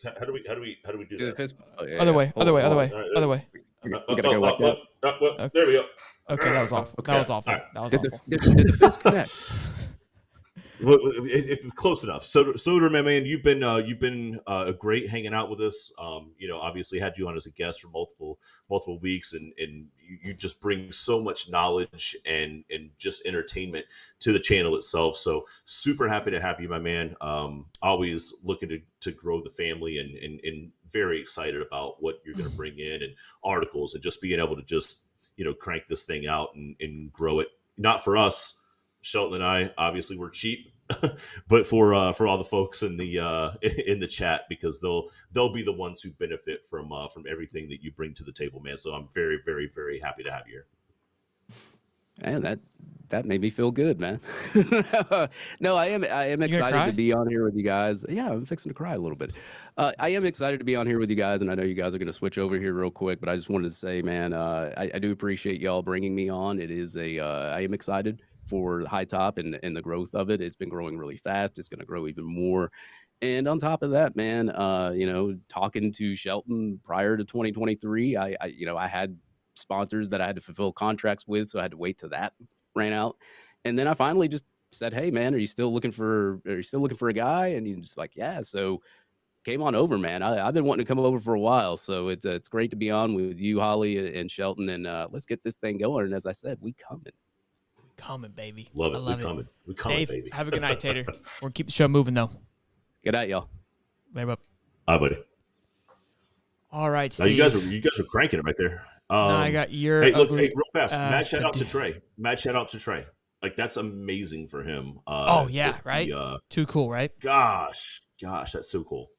How do we do that? Other way. We gotta go like that. Okay. There we go. Okay, that was awful. Okay. That was awful. Right. That was Did awful. the fist connect? Well, close enough. Soder, my man, you've been a great hanging out with us. Obviously had you on as a guest for multiple weeks, and you just bring so much knowledge and just entertainment to the channel itself. So super happy to have you, my man. Always looking to grow the family, and very excited about what you're going to bring in, and articles, and just being able to just crank this thing out and grow it. Not for us, Shelton and I, obviously we're cheap, but for all the folks in the chat, because they'll be the ones who benefit from everything that you bring to the table, man. So I'm very, very, very happy to have you here. Man, that made me feel good, man. No, I am excited to be on here with you guys. Yeah, I'm fixing to cry a little bit. I am excited to be on here with you guys, and I know you guys are going to switch over here real quick, but I just wanted to say, man, I do appreciate y'all bringing me on. It is I am excited for High Top and the growth of it. It's been growing really fast. It's going to grow even more. And on top of that, man, talking to Shelton prior to 2023, I had sponsors that I had to fulfill contracts with, so I had to wait till that ran out. And then I finally just said, "Hey, man, are you still looking for a guy?" And he's just like, "Yeah." So came on over, man. I've been wanting to come over for a while, so it's great to be on with you, Holly, and Shelton, and let's get this thing going. And as I said, we coming, baby. Love it. I love it. We coming, Dave, baby. have a good night, Tater. We're gonna keep the show moving though. Good night, y'all. Later, up. Hi, buddy. All right, Now, Steve. you guys are cranking it right there. No, I got your hey, look, ugly. hey, real fast. Mad shout out to Trey. Trey. Like, that's amazing for him. Right? Too cool, right? Gosh, that's so cool.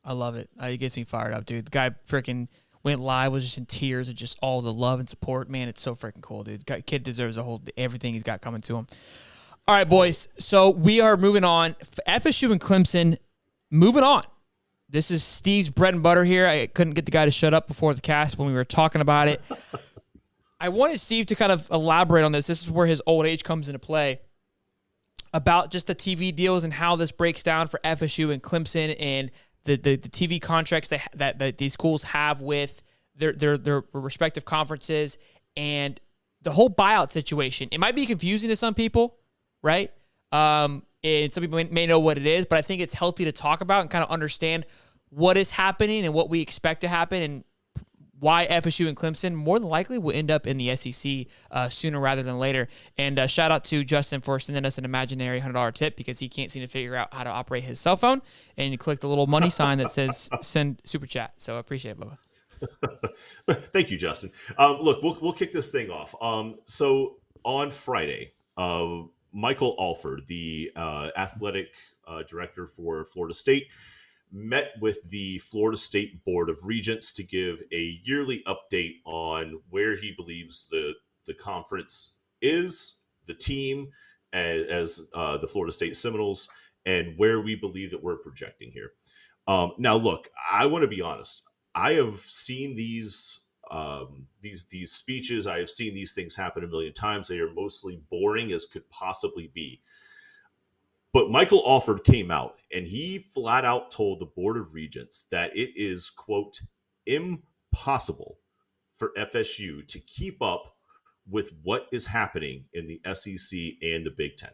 I love it. It gets me fired up, dude. The guy freaking went live, was just in tears of just all the love and support. Man, it's so freaking cool, dude. Kid deserves everything he's got coming to him. All right, boys. So we are moving on. FSU and Clemson, moving on. This is Steve's bread and butter here. I couldn't get the guy to shut up before the cast when we were talking about it. I wanted Steve to kind of elaborate on this. This is where his old age comes into play, about just the TV deals and how this breaks down for FSU and Clemson, and the TV contracts that these schools have with their respective conferences, and the whole buyout situation. It might be confusing to some people, right? And some people may know what it is, but I think it's healthy to talk about and kind of understand what is happening and what we expect to happen, and why FSU and Clemson more than likely will end up in the SEC sooner rather than later. And shout out to Justin for sending us an imaginary $100 tip, because he can't seem to figure out how to operate his cell phone. And you click the little money sign that says send super chat. So I appreciate it, Bubba. Thank you, Justin. Look, we'll kick this thing off. So on Friday, Michael Alford, the athletic director for Florida State, met with the Florida State Board of Regents to give a yearly update on where he believes the conference is, the team as the Florida State Seminoles, and where we believe that we're projecting here. Now, look, I want to be honest. I have seen these speeches. I have seen these things happen a million times. They are mostly boring as could possibly be. But Michael Alford came out and he flat out told the Board of Regents that it is, quote, impossible for FSU to keep up with what is happening in the SEC and the Big Ten.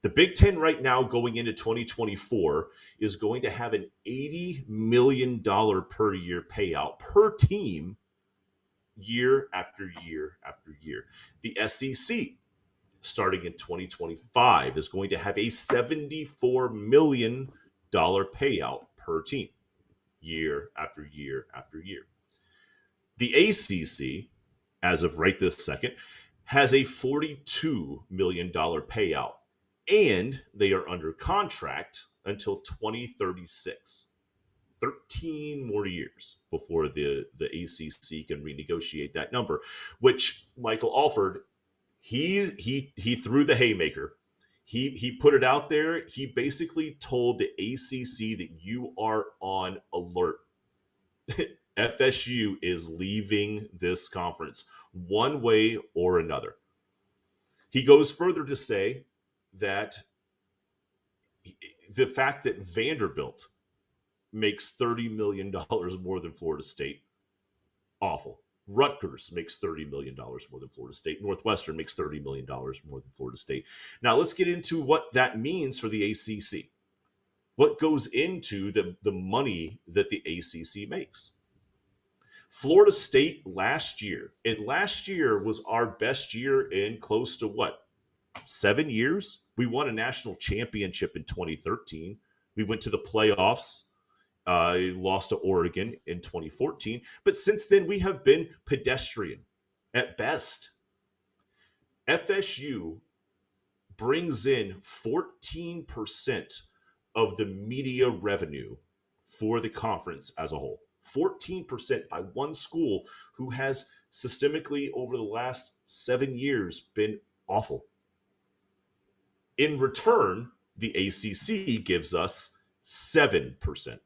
The Big Ten right now going into 2024 is going to have an $80 million per year payout per team year after year after year. The SEC, starting in 2025, is going to have a $74 million payout per team year after year after year. The ACC, as of right this second, has a $42 million payout, and they are under contract until 2036. 13 more years before the ACC can renegotiate that number, which Michael Alford he threw the haymaker. He put it out there. He basically told the ACC that you are on alert. FSU is leaving this conference one way or another. He goes further to say that the fact that Vanderbilt makes $30 million more than Florida State, awful. Rutgers makes $30 million more than Florida State. Northwestern makes $30 million more than Florida State. Now, let's get into what that means for the ACC. What goes into the money that the ACC makes? Florida State last year, and last year was our best year in close to 7 years? We won a national championship in 2013. We went to the playoffs. Lost to Oregon in 2014. But since then, we have been pedestrian at best. FSU brings in 14% of the media revenue for the conference as a whole. 14% by one school who has systemically over the last 7 years been awful. In return, the ACC gives us 7%.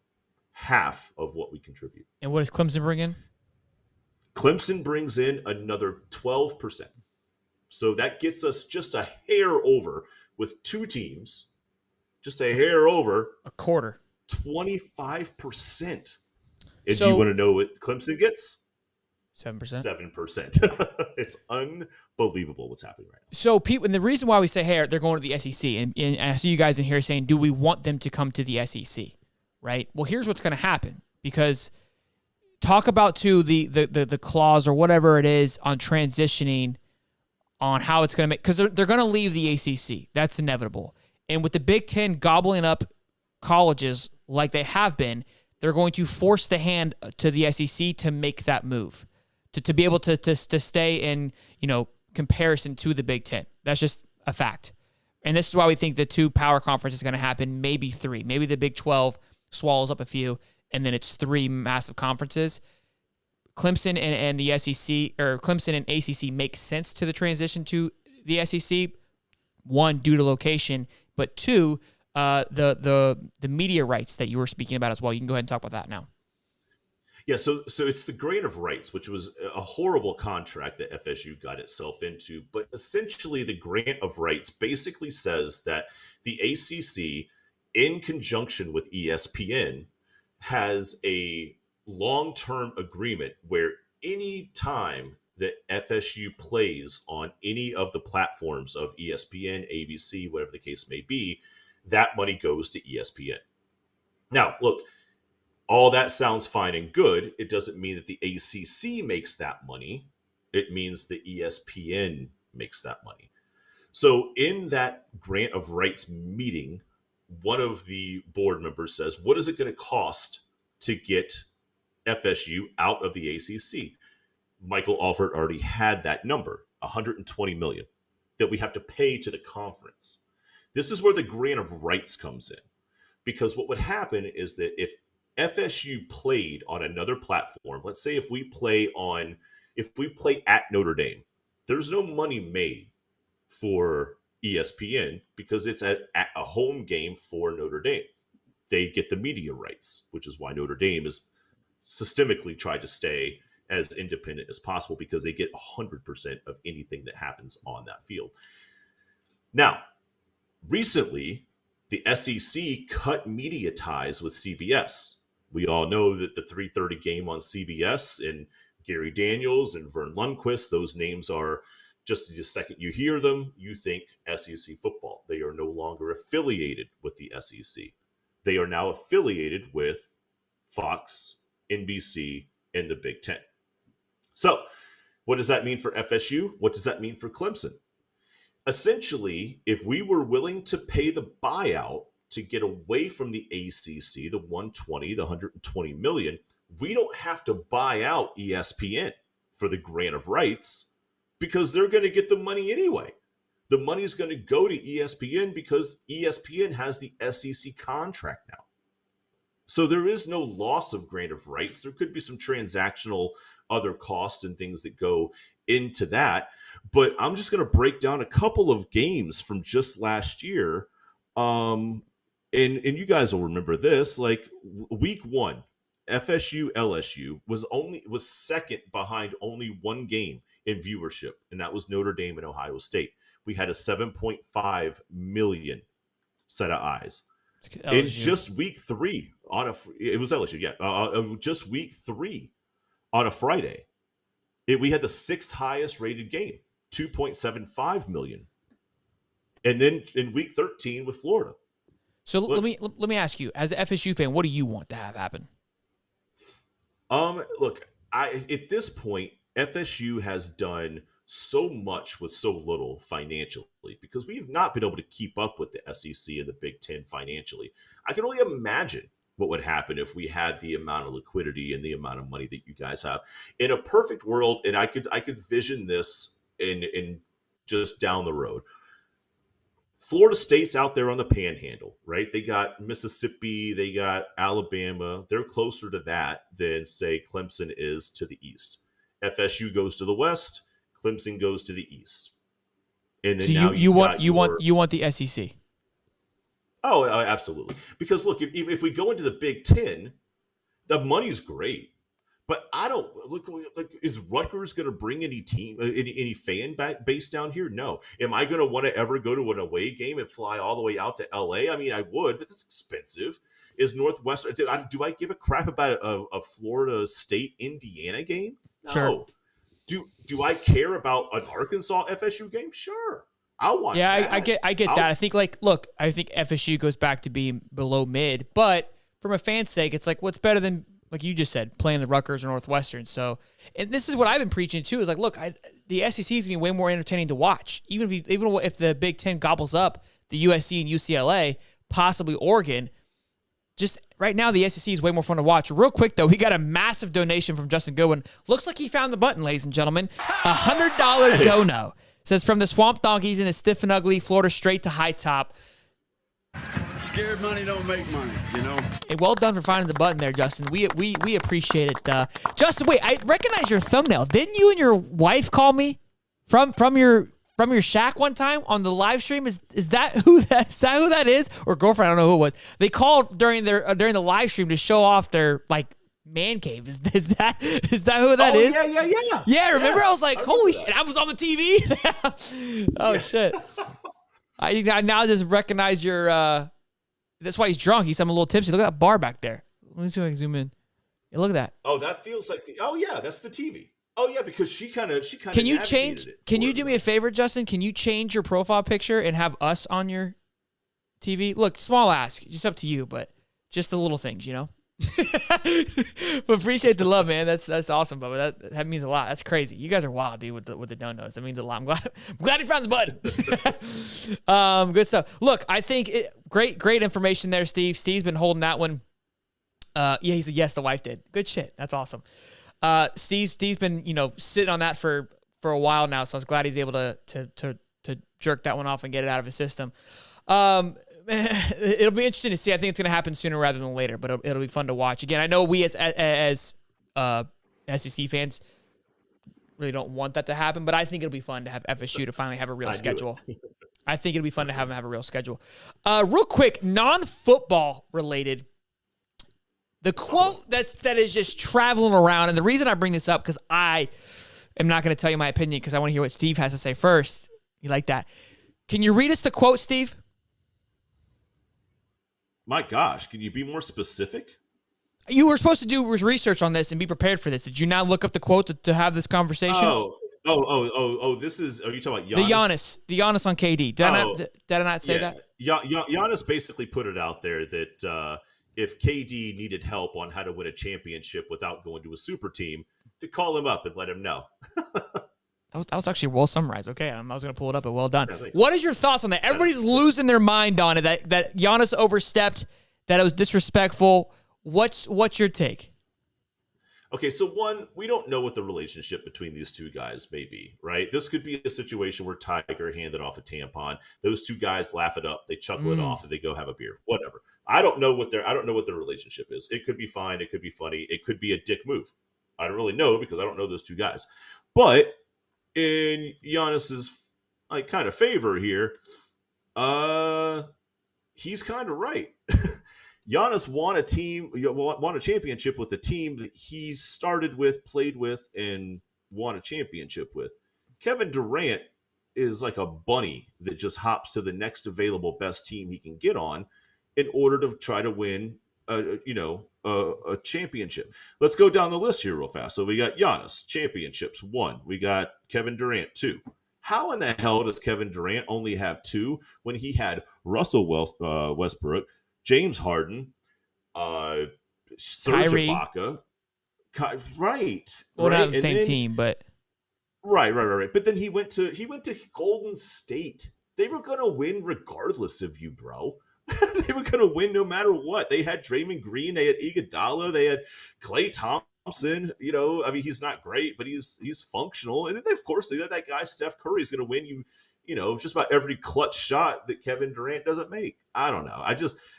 Half of what we contribute. And what does Clemson bring in? Clemson brings in another 12%. So that gets us just a hair over with two teams, just a hair over. A quarter. 25%. And So- you want to know what Clemson gets? 7%. 7%. It's unbelievable what's happening right now. So, people, and the reason why we say, hey, they're going to the SEC, and I see you guys in here saying, do we want them to come to the SEC? Right? Well, here's what's going to happen, because talk about the clause or whatever it is on transitioning on how it's going to make, because they're going to leave the ACC. That's inevitable. And with the Big Ten gobbling up colleges like they have been, they're going to force the hand to the SEC to make that move, to be able to stay in, comparison to the Big Ten. That's just a fact. And this is why we think the two power conferences are going to happen, maybe three. Maybe the Big 12 swallows up a few, and then it's three massive conferences. Clemson and the SEC, or Clemson and ACC, make sense to the transition to the SEC. One, due to location, but two, the media rights that you were speaking about as well. You can go ahead and talk about that now. Yeah, so it's the grant of rights, which was a horrible contract that FSU got itself into. But essentially, the grant of rights basically says that the ACC, in conjunction with ESPN, has a long-term agreement where any time that FSU plays on any of the platforms of ESPN, ABC, whatever the case may be, that money goes to ESPN. Now, look, all that sounds fine and good. It doesn't mean that the ACC makes that money. It means the ESPN makes that money. So in that grant of rights meeting, one of the board members says, what is it going to cost to get FSU out of the ACC? Michael Alford already had that number, $120 million, that we have to pay to the conference. This is where the grant of rights comes in. Because what would happen is that if FSU played on another platform, let's say if we play at Notre Dame, there's no money made for ESPN because it's at a home game for Notre Dame. They get the media rights, which is why Notre Dame is systemically tried to stay as independent as possible, because they get 100% of anything that happens on that field. Now, recently, the SEC cut media ties with CBS. We all know that the 3:30 game on CBS and Gary Daniels and Vern Lundquist, those names are, just the second you hear them, you think SEC football. They are no longer affiliated with the SEC. They are now affiliated with Fox, NBC, and the Big Ten. So what does that mean for FSU? What does that mean for Clemson? Essentially, if we were willing to pay the buyout to get away from the ACC, the 120, the 120 million, we don't have to buy out ESPN for the grant of rights, because they're going to get the money anyway. The money is going to go to ESPN because ESPN has the SEC contract now. So there is no loss of grant of rights. There could be some transactional other costs and things that go into that. But I'm just going to break down a couple of games from just last year. And you guys will remember this, like week 1, FSU LSU was second behind only one game in viewership, and that was Notre Dame and Ohio State. We had a 7.5 million set of eyes. In just week 3 it was LSU, yeah. Just week 3 on a Friday, we had the 6th highest rated game, 2.75 million. And then in week 13 with Florida. So let me ask you, as an FSU fan, what do you want to have happen? Look, at this point, FSU has done so much with so little financially because we have not been able to keep up with the SEC and the Big Ten financially. I can only imagine what would happen if we had the amount of liquidity and the amount of money that you guys have. In a perfect world, and I could vision this in just down the road. Florida State's out there on the panhandle, right? They got Mississippi, they got Alabama. They're closer to that than, say, Clemson is to the east. FSU goes to the west, Clemson goes to the east. And then so now you want the SEC. Oh, absolutely. Because look, if we go into the Big Ten, the money's great. But I don't look. Like, is Rutgers going to bring any fan base down here? No. Am I going to want to ever go to an away game and fly all the way out to LA? I mean, I would, but it's expensive. Is Northwestern? Do I give a crap about a Florida State Indiana game? No. Sure. Do I care about an Arkansas FSU game? Sure. I'll watch. Yeah, that. I get that. I think I think FSU goes back to being below mid, but from a fan's sake, it's like what's better than, like you just said, playing the Rutgers or Northwestern. So, and this is what I've been preaching too. Is like, look, the SEC is gonna be way more entertaining to watch. Even if the Big Ten gobbles up the USC and UCLA, possibly Oregon. Just right now, the SEC is way more fun to watch. Real quick though, we got a massive donation from Justin Goodwin. Looks like he found the button, ladies and gentlemen. $100 dono. Says from the Swamp Donkeys in the stiff and ugly Florida straight to high top. Scared money don't make money, you know. Hey, well done for finding the button there, Justin. We appreciate it. Justin, wait, I recognize your thumbnail. Didn't you and your wife call me from your shack one time on the live stream? Is that who that is? Or girlfriend? I don't know who it was. They called during the live stream to show off their man cave. Is that who that is? Yeah. Yeah, remember? Yes, I was like, holy shit, I was on the TV. Oh shit. I now just recognize your. That's why he's drunk. He's a little tipsy. Look at that bar back there. Let me see if I can zoom in. Yeah, look at that. Oh, that feels like that's the TV. Oh yeah, because she kind of. Can you change? Can you do me a favor, Justin? Can you change your profile picture and have us on your TV? Look, small ask, just up to you, but just the little things, you know. But appreciate the love, man. That's awesome, Bubba. That means a lot. That's crazy. You guys are wild, dude, with the donos. That means a lot. I'm glad you found the button. Good stuff. Look, I think great information there, Steve. Steve's been holding that one. Yeah, he said yes, the wife did. Good shit. That's awesome. Steve's been sitting on that for a while now, so I was glad he's able to jerk that one off and get it out of his system. It'll be interesting to see. I think it's going to happen sooner rather than later, but it'll be fun to watch. Again, I know we as SEC fans really don't want that to happen, but I think it'll be fun to have FSU to finally have a real schedule. I think it'll be fun to have them have a real schedule. Real quick, non-football related, the quote that is just traveling around, and the reason I bring this up because I am not going to tell you my opinion because I want to hear what Steve has to say first. You like that? Can you read us the quote, Steve? My gosh, can you be more specific? You were supposed to do research on this and be prepared for this. Did you not look up the quote to have this conversation? Oh, this is, are you talking about Giannis? The Giannis on KD. Did I not say that? Giannis basically put it out there that if KD needed help on how to win a championship without going to a super team, to call him up and let him know. That was actually well summarized. Okay, I was going to pull it up, but well done. Yeah, what is your thoughts on that? Everybody's losing their mind on it, that Giannis overstepped, that it was disrespectful. What's your take? Okay, so one, we don't know what the relationship between these two guys may be, right? This could be a situation where Tiger handed off a tampon. Those two guys laugh it up, they chuckle it off, and they go have a beer. Whatever. I don't know what their relationship is. It could be fine. It could be funny. It could be a dick move. I don't really know because I don't know those two guys. But in Giannis's like kind of favor here, he's kind of right. Giannis won a championship with the team that he started with, played with, and won a championship with. Kevin Durant is like a bunny that just hops to the next available best team he can get on in order to try to win a championship. Let's go down the list here real fast. So we got Giannis, championships, 1. We got Kevin Durant, 2. How in the hell does Kevin Durant only have 2 when he had Russell Westbrook, James Harden, Serge Kyrie. Ibaka, right? Well, right? not on the same team, but Right. But then he went to Golden State. They were going to win regardless of you, bro. They were going to win no matter what. They had Draymond Green, they had Iguodala, they had Klay Thompson. I mean, he's not great, but he's functional. And then of course they got that guy Steph Curry is going to win you. Just about every clutch shot that Kevin Durant doesn't make. I don't know.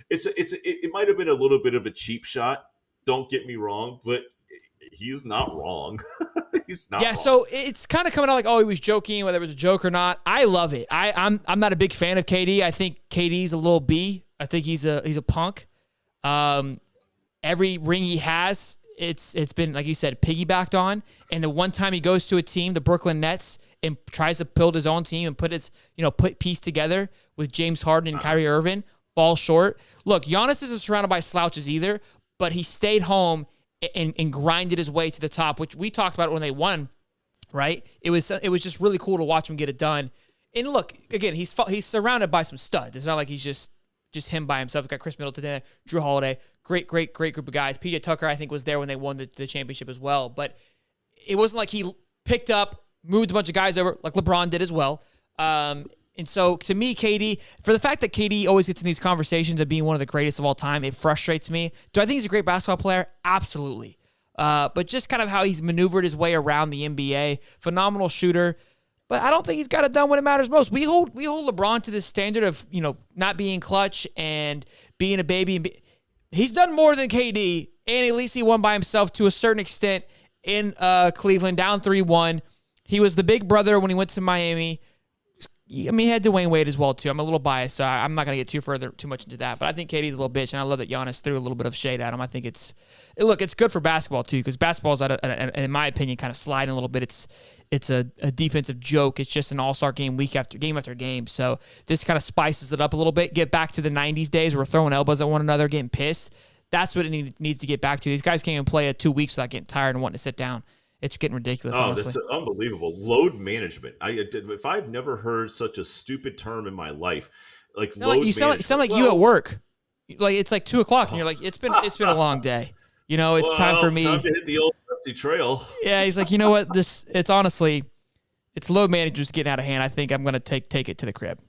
It might have been a little bit of a cheap shot. Don't get me wrong, but he's not wrong. He's not. Yeah, wrong. so it's kind of coming out like, oh, he was joking, whether it was a joke or not. I love it. I'm not a big fan of KD. I think KD's a little B. I think he's a punk. Every ring he has, it's been, like you said, piggybacked on. And the one time he goes to a team, the Brooklyn Nets, and tries to build his own team and put piece together with James Harden and Kyrie Irving, falls short. Look, Giannis isn't surrounded by slouches either, but he stayed home and grinded his way to the top, which we talked about when they won, right? It was just really cool to watch him get it done. And look, again, he's surrounded by some studs. It's not like he's just him by himself. He's got Chris Middleton there, Drew Holiday, great group of guys. PJ Tucker, I think, was there when they won the championship as well. But it wasn't like he picked up, moved a bunch of guys over like LeBron did as well. And so, to me, KD, for the fact that KD always gets in these conversations of being one of the greatest of all time, it frustrates me. Do I think he's a great basketball player? Absolutely. But just kind of how he's maneuvered his way around the NBA, phenomenal shooter. But I don't think he's got it done when it matters most. We hold LeBron to this standard of not being clutch and being a baby. He's done more than KD, and at least he won by himself to a certain extent in Cleveland, down 3-1. He was the big brother when he went to Miami. I mean, he had Dwayne Wade as well, too. I'm a little biased, so I'm not going to get too much into that. But I think KD's a little bitch, and I love that Giannis threw a little bit of shade at him. I think it's good for basketball, too, because basketball's, in my opinion, kind of sliding a little bit. It's a defensive joke. It's just an all-star game game after game. So this kind of spices it up a little bit. Get back to the 90s days where we're throwing elbows at one another, getting pissed. That's what it needs to get back to. These guys can't even play 2 weeks without getting tired and wanting to sit down. It's getting ridiculous, honestly. That's unbelievable. Load management. If I've never heard such a stupid term in my life, like load management. You sound like you at work. Like it's like 2:00 and you're like, it's been a long day. It's time for me. Time to hit the old dusty trail. Yeah, he's like, you know what? It's honestly, it's load management just getting out of hand. I think I'm gonna take it to the crib,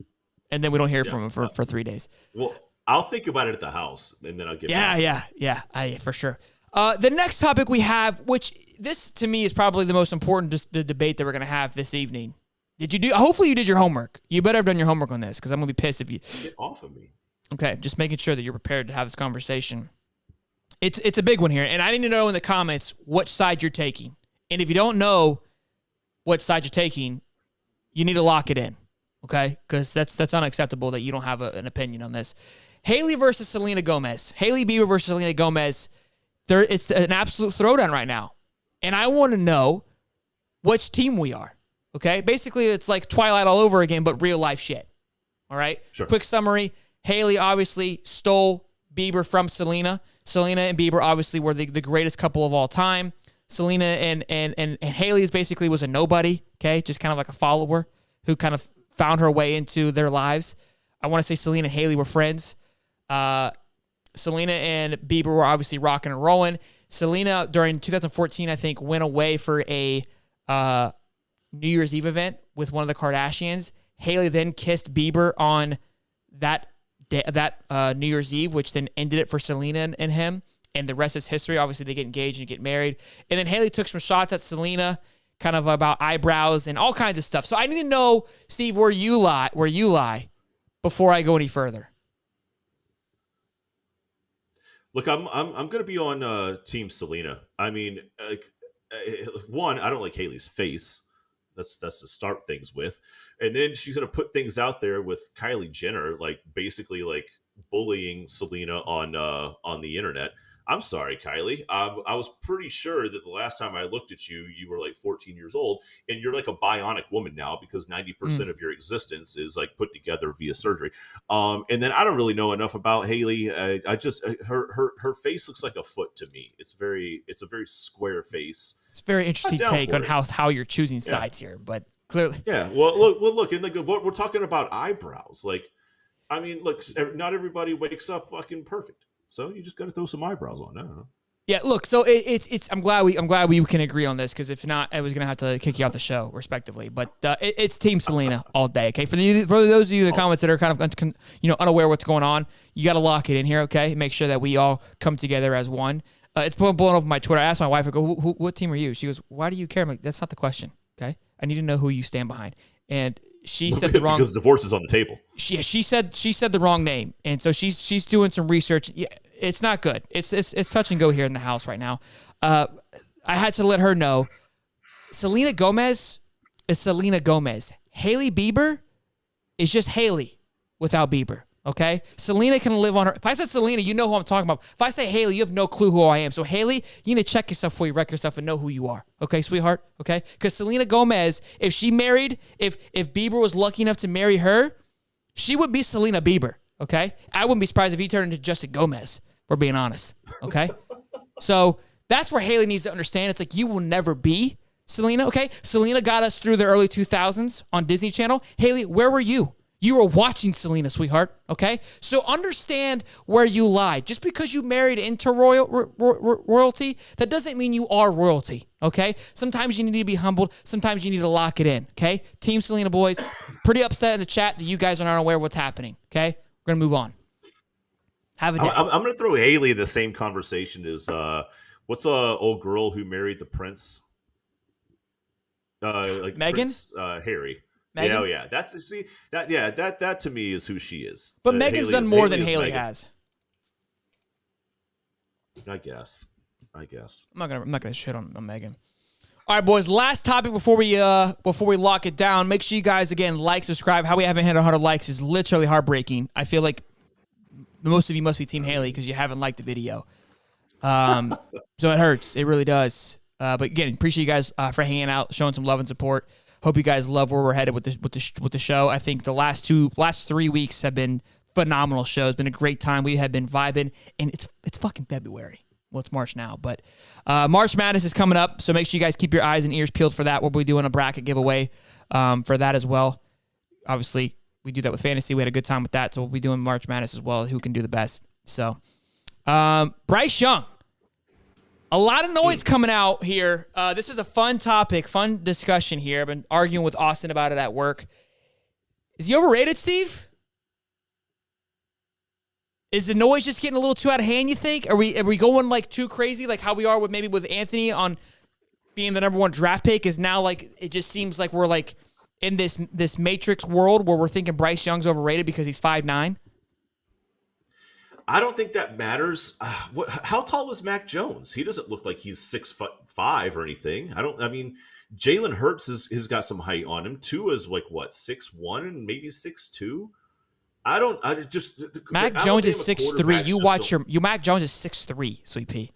and then we don't hear from him for 3 days. Well, I'll think about it at the house, and then I'll get back. Yeah, for sure. The next topic we have, which this to me is probably the most important the debate that we're going to have this evening. Hopefully you did your homework. You better have done your homework on this because I'm going to be pissed if you. Get off of me. Okay, just making sure that you're prepared to have this conversation. It's a big one here, and I need to know in the comments what side you're taking. And if you don't know what side you're taking, you need to lock it in, okay? Because that's unacceptable that you don't have an opinion on this. Haley versus Selena Gomez. Haley Bieber versus Selena Gomez. It's an absolute throwdown right now. And I want to know which team we are. Okay? Basically, it's like Twilight all over again, but real life shit. All right? Sure. Quick summary. Haley obviously stole Bieber from Selena. Selena and Bieber obviously were the greatest couple of all time. Selena and Haley basically was a nobody, okay? Just kind of like a follower who kind of found her way into their lives. I want to say Selena and Haley were friends. Selena and Bieber were obviously rocking and rolling. Selena, during 2014, I think, went away for a New Year's Eve event with one of the Kardashians. Haley then kissed Bieber on that New Year's Eve, which then ended it for Selena and him. And the rest is history. Obviously, they get engaged and get married. And then Haley took some shots at Selena, kind of about eyebrows and all kinds of stuff. So I need to know, Steve, where you lie before I go any further. Look, I'm going to be on Team Selena. I mean, one, I don't like Haley's face. That's to start things with, and then she's gonna put things out there with Kylie Jenner, like basically like bullying Selena on the internet. I'm sorry, Kylie. I was pretty sure that the last time I looked at you, you were like 14 years old, and you're like a bionic woman now because 90% of your existence is like put together via surgery. And then I don't really know enough about Haley. I just her face looks like a foot to me. It's a very square face. It's a very interesting take on how you're choosing sides here, but clearly, yeah. Well, look, and like what we're talking about eyebrows. Like, I mean, look, not everybody wakes up fucking perfect. So you just got to throw some eyebrows on. I don't know. Yeah, look. So it's. I'm glad we can agree on this because if not, I was gonna have to kick you off the show, respectively. But it's Team Selena all day. Okay, for those of you in the comments that are kind of unaware what's going on, you got to lock it in here. Okay, make sure that we all come together as one. It's blowing over my Twitter. I asked my wife, I go, what team are you? She goes, why do you care? I'm like, that's not the question. Okay, I need to know who you stand behind. And she said the wrong, because divorce is on the table. She said the wrong name, and so she's doing some research. Yeah, it's not good. It's touch and go here in the house right now. I had to let her know. Selena Gomez is Selena Gomez. Hailey Bieber is just Hailey without Bieber. Okay, Selena can live on her. If I said Selena, you know who I'm talking about. If I say Hailey, you have no clue who I am. So Hailey, you need to check yourself before you wreck yourself and know who you are. Okay, sweetheart. Okay, because Selena Gomez, if she married, if Bieber was lucky enough to marry her, she would be Selena Bieber. Okay, I wouldn't be surprised if he turned into Justin Gomez. For being honest. Okay, so that's where Hailey needs to understand. It's like you will never be Selena. Okay, Selena got us through the early 2000s on Disney Channel. Hailey, where were you? You were watching Selena, sweetheart, okay? So understand where you lie. Just because you married into royalty, that doesn't mean you are royalty, okay? Sometimes you need to be humbled. Sometimes you need to lock it in, okay? Team Selena boys, pretty upset in the chat that you guys are not aware of what's happening, okay? We're going to move on. Have a day. I'm going to throw Hailey in the same conversation as, what's a old girl who married the prince? Like Meghan? Prince, Harry. Meghan? Yeah. That to me is who she is. But Megan's done more than Hailey has. I guess. I'm not gonna shit on Megan. All right, boys. Last topic before we lock it down. Make sure you guys again like, subscribe. How we haven't hit 100 likes is literally heartbreaking. I feel like most of you must be Team Hailey because you haven't liked the video. So it hurts. It really does. But again, appreciate you guys for hanging out, showing some love and support. Hope you guys love where we're headed with the show. I think the last 3 weeks have been phenomenal shows. It's been a great time. We have been vibing, and it's fucking February. Well, it's March now, but March Madness is coming up, so make sure you guys keep your eyes and ears peeled for that. We'll be doing a bracket giveaway for that as well. Obviously, we do that with fantasy. We had a good time with that, so we'll be doing March Madness as well. Who can do the best? So, Bryce Young. A lot of noise coming out here. This is a fun topic, fun discussion here. I've been arguing with Austin about it at work. Is he overrated, Steve? Is the noise just getting a little too out of hand, you think? Are we going like too crazy like how we are with Anthony on being the number 1 draft pick? Is now like it just seems like we're like in this Matrix world where we're thinking Bryce Young's overrated because he's 5'9"? I don't think that matters. How tall is Mac Jones? He doesn't look like he's 6'5" or anything. I mean, Jalen Hurts has got some height on him. Tua is like what, 6'1" and maybe 6'2". Mac Jones is 6'3". Mac Jones is 6'3", Sweet Pea.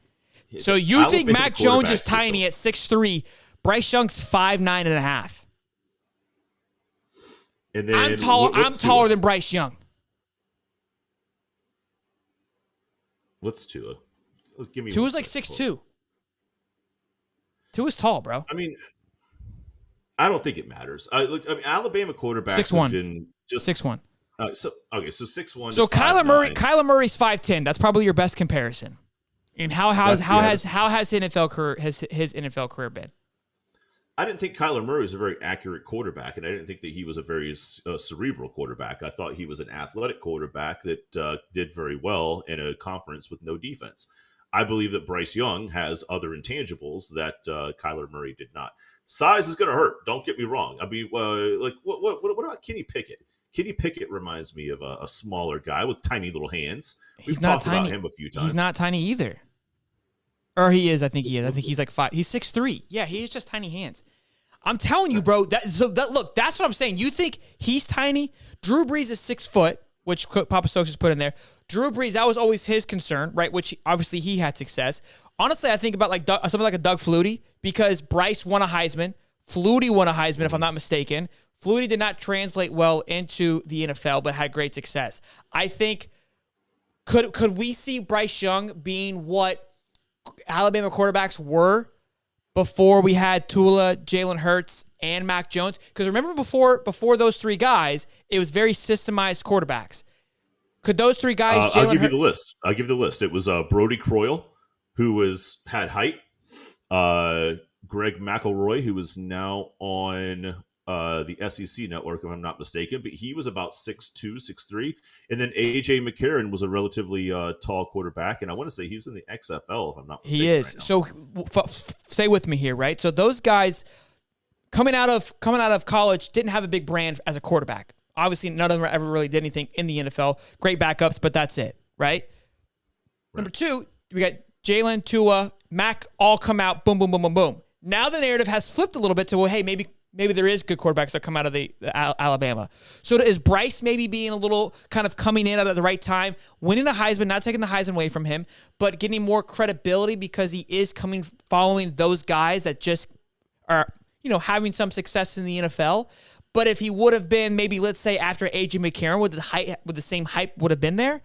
So you think Mac Jones is tiny at 6'3"? Bryce Young's 5'9.5". And then I'm taller than Bryce Young. What's Tua? Give me Tua's like 6'2". Tua's tall, bro. I mean, I don't think it matters. Alabama quarterbacks 6'1". Just 6'1". So 6'1". So Kyler Murray's 5'10". That's probably your best comparison. And how has his NFL career been? I didn't think Kyler Murray was a very accurate quarterback, and I didn't think that he was a very cerebral quarterback. I thought he was an athletic quarterback that did very well in a conference with no defense. I believe that Bryce Young has other intangibles that Kyler Murray did not. Size is going to hurt. Don't get me wrong. I mean, what about Kenny Pickett? Kenny Pickett reminds me of a smaller guy with tiny little hands. We've talked about him a few times. He's not tiny either. Or he is. I think he is. I think he's like 5. He's 6'3". Yeah, he has just tiny hands. I'm telling you, bro. Look, that's what I'm saying. You think he's tiny? Drew Brees is 6 foot, which Papa Stokes has put in there. Drew Brees, that was always his concern, right? Which obviously he had success. Honestly, I think about like something like a Doug Flutie, because Bryce won a Heisman. Flutie won a Heisman, if I'm not mistaken. Flutie did not translate well into the NFL, but had great success. I think, could we see Bryce Young being what Alabama quarterbacks were before we had Tua, Jalen Hurts, and Mac Jones? Because remember, before those three guys, it was very systemized quarterbacks. Could those three guys? I'll give you the list. It was Brody Croyle, who had height. Greg McElroy, who is now on the SEC network, if I'm not mistaken, but he was about 6'2", 6'3". And then A.J. McCarron was a relatively tall quarterback, and I want to say he's in the XFL, if I'm not mistaken. He is. Right, so stay with me here, right? So those guys coming out of college didn't have a big brand as a quarterback. Obviously, none of them ever really did anything in the NFL. Great backups, but that's it, right? Number two, we got Jalen, Tua, Mac, all come out, boom, boom, boom, boom, boom. Now the narrative has flipped a little bit to, well, hey, maybe there is good quarterbacks that come out of the Alabama. So is Bryce maybe being a little kind of coming in at the right time, winning a Heisman, not taking the Heisman away from him, but getting more credibility because he is following those guys that just are, having some success in the NFL. But if he would have been maybe, let's say, after A.J. McCarron, would the same hype would have been there?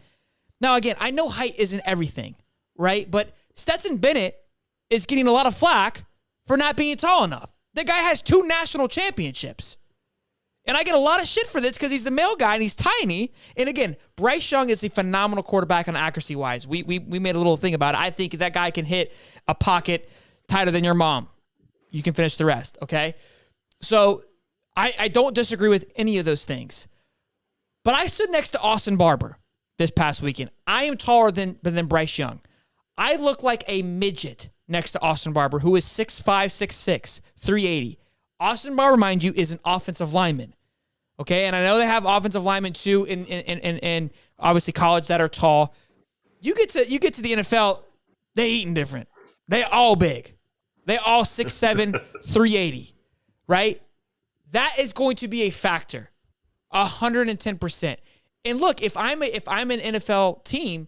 Now, again, I know height isn't everything, right? But Stetson Bennett is getting a lot of flack for not being tall enough. The guy has 2 national championships. And I get a lot of shit for this because he's the male guy and he's tiny. And again, Bryce Young is a phenomenal quarterback on accuracy-wise. We made a little thing about it. I think that guy can hit a pocket tighter than your mom. You can finish the rest, okay? So I don't disagree with any of those things. But I stood next to Austin Barber this past weekend. I am taller than Bryce Young. I look like a midget next to Austin Barber, who is 6'5", 6'6", 380. Austin Barber, mind you, is an offensive lineman. Okay, and I know they have offensive linemen too in obviously college that are tall. You get to the NFL, they eating different. They all big. They all 6'7", 380. Right? That is going to be a factor, 110%. And look, if I'm an NFL team,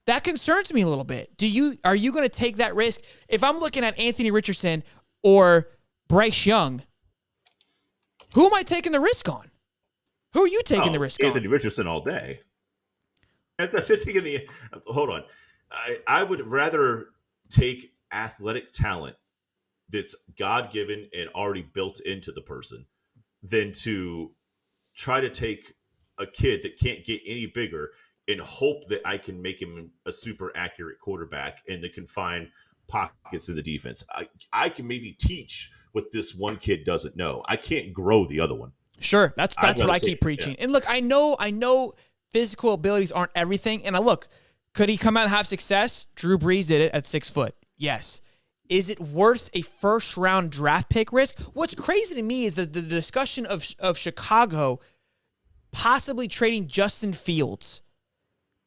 that concerns me a little bit. Are you going to take that risk? If I'm looking at Anthony Richardson or Bryce Young, who am I taking the risk on? Who are you taking the risk on? Anthony Richardson all day. Hold on. I would rather take athletic talent that's God-given and already built into the person than to try to take a kid that can't get any bigger and hope that I can make him a super accurate quarterback in the confined pockets in the defense. I can maybe teach what this one kid doesn't know. I can't grow the other one. Sure, that's what I keep preaching. Yeah. And look, I know physical abilities aren't everything. And look, could he come out and have success? Drew Brees did it at 6 foot. Yes. Is it worth a first-round draft pick risk? What's crazy to me is that the discussion of Chicago possibly trading Justin Fields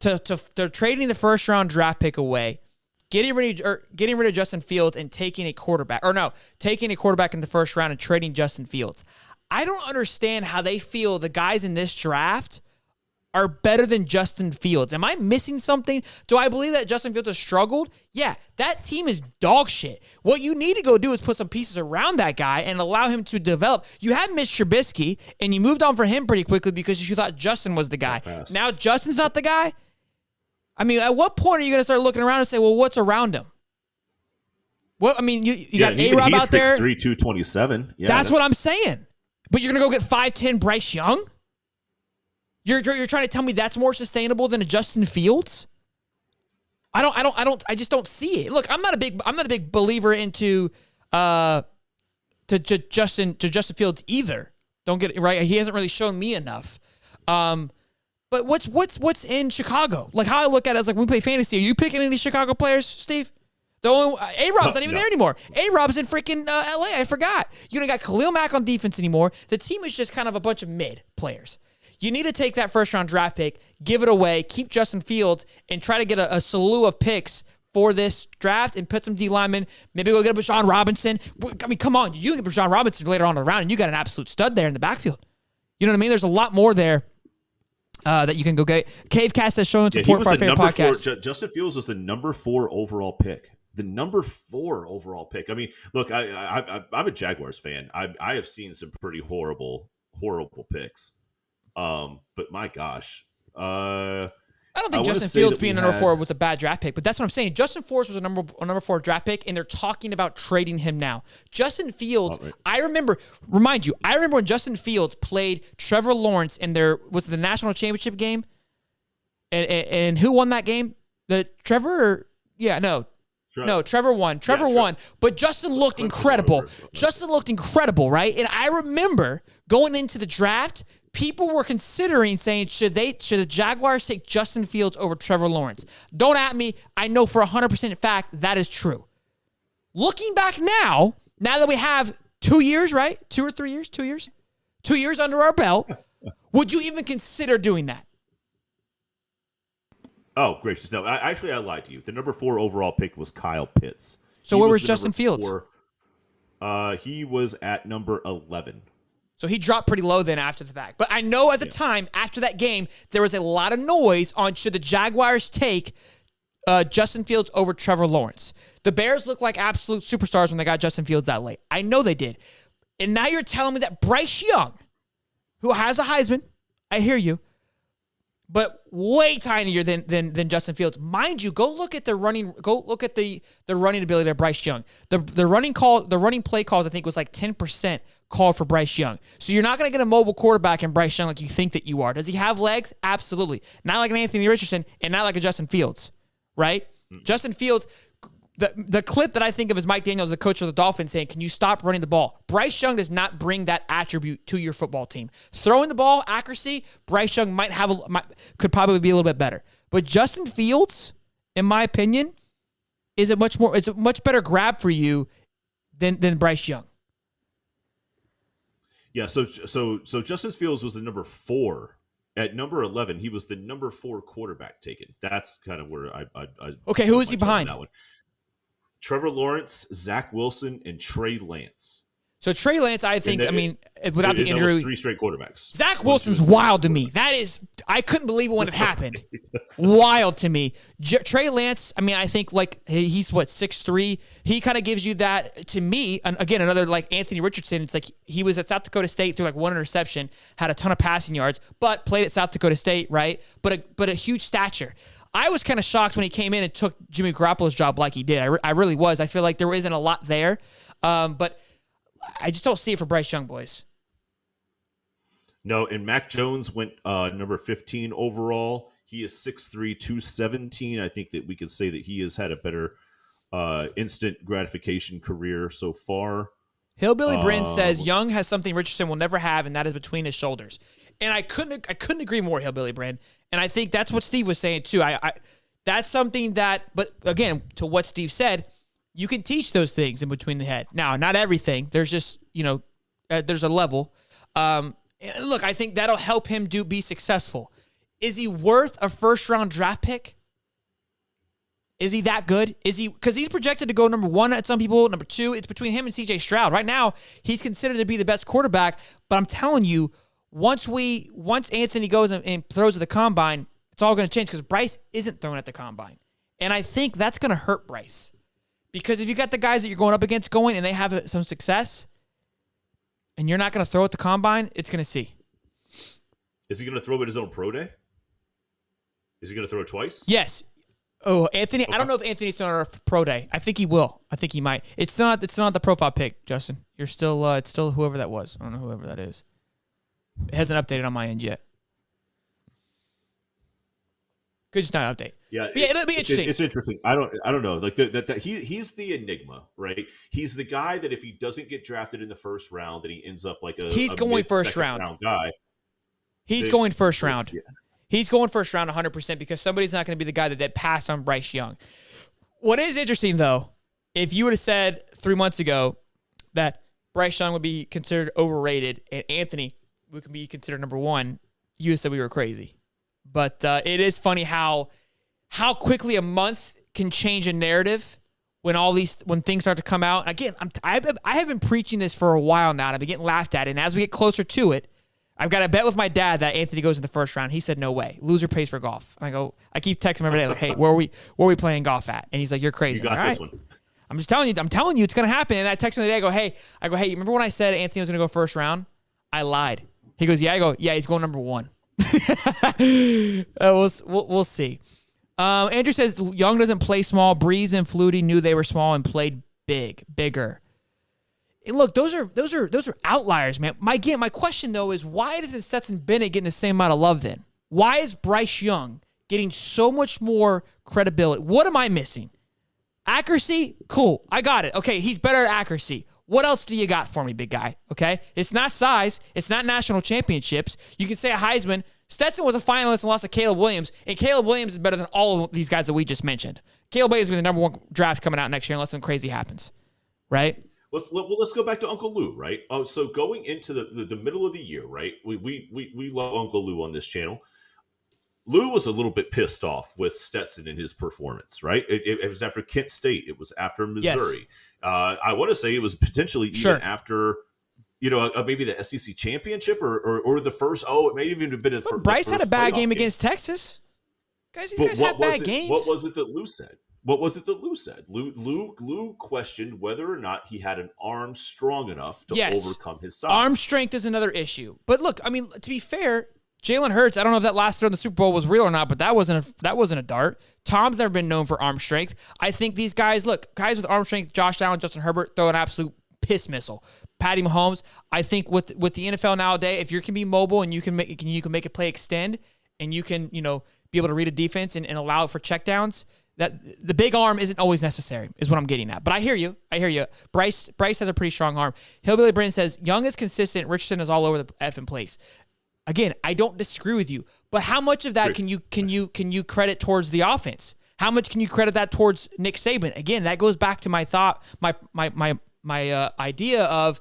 to trading the first-round draft pick away, getting rid of Justin Fields and taking a quarterback in the first round and trading Justin Fields. I don't understand how they feel the guys in this draft are better than Justin Fields. Am I missing something? Do I believe that Justin Fields has struggled? Yeah, that team is dog shit. What you need to go do is put some pieces around that guy and allow him to develop. You had Mitch Trubisky, and you moved on for him pretty quickly because you thought Justin was the guy. Now Justin's not the guy? I mean, at what point are you going to start looking around and say, well, what's around him? Well, I mean, you got A-Rob out there. He's 6'3", 227. Yeah, that's what I'm saying. But you're going to go get 5'10" Bryce Young? You're trying to tell me that's more sustainable than a Justin Fields? I just don't see it. Look, I'm not a big believer into Justin Fields either. Don't get it right. He hasn't really shown me enough. But what's in Chicago? Like, how I look at it is like, when we play fantasy, are you picking any Chicago players, Steve? The only A-Rob's not even there anymore. A-Rob's in freaking LA. I forgot. You don't got Khalil Mack on defense anymore. The team is just kind of a bunch of mid players. You need to take that first round draft pick, give it away, keep Justin Fields, and try to get a slew of picks for this draft and put some D linemen. Maybe go get a Bijan Robinson. I mean, come on. You can get Bijan Robinson later on in the round, and you got an absolute stud there in the backfield. You know what I mean? There's a lot more there that you can go get. Cavecast has shown support for our favorite podcast. Justin Fields was the number 4 overall pick. The number 4 overall pick. I mean, look, I'm a Jaguars fan. I have seen some pretty horrible picks. But my gosh. I don't think Justin Fields being number 4 was a bad draft pick, but that's what I'm saying. Justin Fields was a number 4 draft pick, and they're talking about trading him now. Justin Fields, right. I remember when Justin Fields played Trevor Lawrence in the national championship game, and who won that game? Trevor won. Trevor won, but Justin looked incredible. Justin looked incredible, right? And I remember going into the draft, people were considering saying, should the Jaguars take Justin Fields over Trevor Lawrence? Don't at me. I know for 100% fact that is true. Looking back now that we have 2 years, right? 2 or 3 years? 2 years? 2 years under our belt, would you even consider doing that? Oh, gracious. No, I lied to you. The number 4 overall pick was Kyle Pitts. So where was Justin Fields? He was at number 11. So he dropped pretty low then after the fact. But I know at the time, after that game, there was a lot of noise on should the Jaguars take Justin Fields over Trevor Lawrence. The Bears looked like absolute superstars when they got Justin Fields that late. I know they did. And now you're telling me that Bryce Young, who has a Heisman, I hear you, but way tinier than Justin Fields. Mind you, go look at the running ability of Bryce Young. The running play calls, I think, was like 10% called for Bryce Young. So you're not going to get a mobile quarterback in Bryce Young like you think that you are. Does he have legs? Absolutely. Not like an Anthony Richardson and not like a Justin Fields, right? Mm-hmm. Justin Fields, the clip that I think of is Mike Daniels, the coach of the Dolphins, saying, can you stop running the ball? Bryce Young does not bring that attribute to your football team. Throwing the ball, accuracy, Bryce Young could probably be a little bit better. But Justin Fields, in my opinion, it's a much better grab for you than Bryce Young. Yeah, so Justin Fields was the number 4. At number 11, he was the number 4 quarterback taken. That's kind of where I okay, who is he behind? That one. Trevor Lawrence, Zach Wilson, and Trey Lance. So Trey Lance, I think, without the injury, was 3 straight quarterbers. Zach Wilson's wild to me. That is, I couldn't believe it when it happened. Wild to me. Trey Lance, I think like he's 6'3". He kind of gives you that to me. And again, another like Anthony Richardson. It's like he was at South Dakota State through like 1 interception, had a ton of passing yards, but played at South Dakota State, right? But a huge stature. I was kind of shocked when he came in and took Jimmy Garoppolo's job like he did. I really was. I feel like there isn't a lot there, but I just don't see it for Bryce Young, boys. No, and Mac Jones went number 15 overall. He is 6'3", 217. I think that we could say that he has had a better instant gratification career so far. Hillbilly Bryn says Young has something Richardson will never have, and that is between his shoulders. And I couldn't agree more, Hillbilly Bryn. And I think that's what Steve was saying too. That's something that, but again, to what Steve said, you can teach those things in between the head. Now, not everything. There's just, there's a level. Look, I think that'll help him be successful. Is he worth a first-round draft pick? Is he that good? Because he's projected to go number 1 at some people, number 2. It's between him and C.J. Stroud. Right now, he's considered to be the best quarterback. But I'm telling you, once Anthony goes and throws at the combine, it's all going to change because Bryce isn't throwing at the combine. And I think that's going to hurt Bryce. Because if you got the guys that you're going up against going and they have some success and you're not going to throw at the combine, it's going to see. Is he going to throw at his own pro day? Is he going to throw it twice? Yes. Oh, Anthony. Okay. I don't know if Anthony's throwing a pro day. I think he will. I think he might. It's not the profile pick, Justin. You're still it's still whoever that was. I don't know whoever that is. It hasn't updated on my end yet. Could just not update. Yeah, it'll be interesting. It's interesting. I don't know. Like he's the enigma, right? He's the guy that if he doesn't get drafted in the first round, that he ends up like he's going first round guy. He's going first round. Yeah. He's going first round 100% because somebody's not going to be the guy that passed on Bryce Young. What is interesting though, if you would have said 3 months ago that Bryce Young would be considered overrated and Anthony would be considered number 1, you would have said we were crazy. But it is funny how quickly a month can change a narrative when things start to come out. Again, I have been preaching this for a while now, and I've been getting laughed at. And as we get closer to it, I've got a bet with my dad that Anthony goes in the first round. He said, no way. Loser pays for golf. And I keep texting him every day, like, hey, where are we playing golf at? And he's like, you're crazy. You got this one. I'm just telling you it's going to happen. And I text him the other day, I go, hey, remember when I said Anthony was going to go first round? I lied. He goes, yeah. I go, yeah, he's going number 1. We'll see. Andrew says Young doesn't play small. Breeze and Flutie knew they were small and played bigger. And look, those are outliers, man. My question though is why doesn't Stetson Bennett getting the same amount of love then? Why is Bryce Young getting so much more credibility? What am I missing? Accuracy? Cool. I got it. Okay, he's better at accuracy. What else do you got for me, big guy? Okay? It's not size. It's not national championships. You can say a Heisman. Stetson was a finalist and lost to Caleb Williams, and Caleb Williams is better than all of these guys that we just mentioned. Caleb Williams will be the number 1 draft coming out next year unless something crazy happens, right? Let's go back to Uncle Lou, right? So going into the middle of the year, right? We love Uncle Lou on this channel. Lou was a little bit pissed off with Stetson in his performance, right? It was after Kent State. It was after Missouri. Yes. I want to say it was potentially even after, maybe the SEC championship or the first. Oh, it may even have been the first. Bryce had a bad game against Texas. Guys, these guys had bad games. What was it that Lou said? Lou questioned whether or not he had an arm strong enough to overcome his size. Arm strength is another issue. But look, I mean, to be fair, Jalen Hurts, I don't know if that last throw in the Super Bowl was real or not, but that wasn't a dart. Tom's never been known for arm strength. I think these guys with arm strength, Josh Allen, Justin Herbert, throw an absolute piss missile. Patty Mahomes, I think with the NFL nowadays, if you can be mobile and you can make a play extend and you can, be able to read a defense and allow for checkdowns, that the big arm isn't always necessary, is what I'm getting at. But I hear you. Bryce has a pretty strong arm. Hillbilly Brandon says, Young is consistent. Richardson is all over the effing place. Again, I don't disagree with you, but how much of that can you credit towards the offense? How much can you credit that towards Nick Saban? Again, that goes back to my thought, my idea of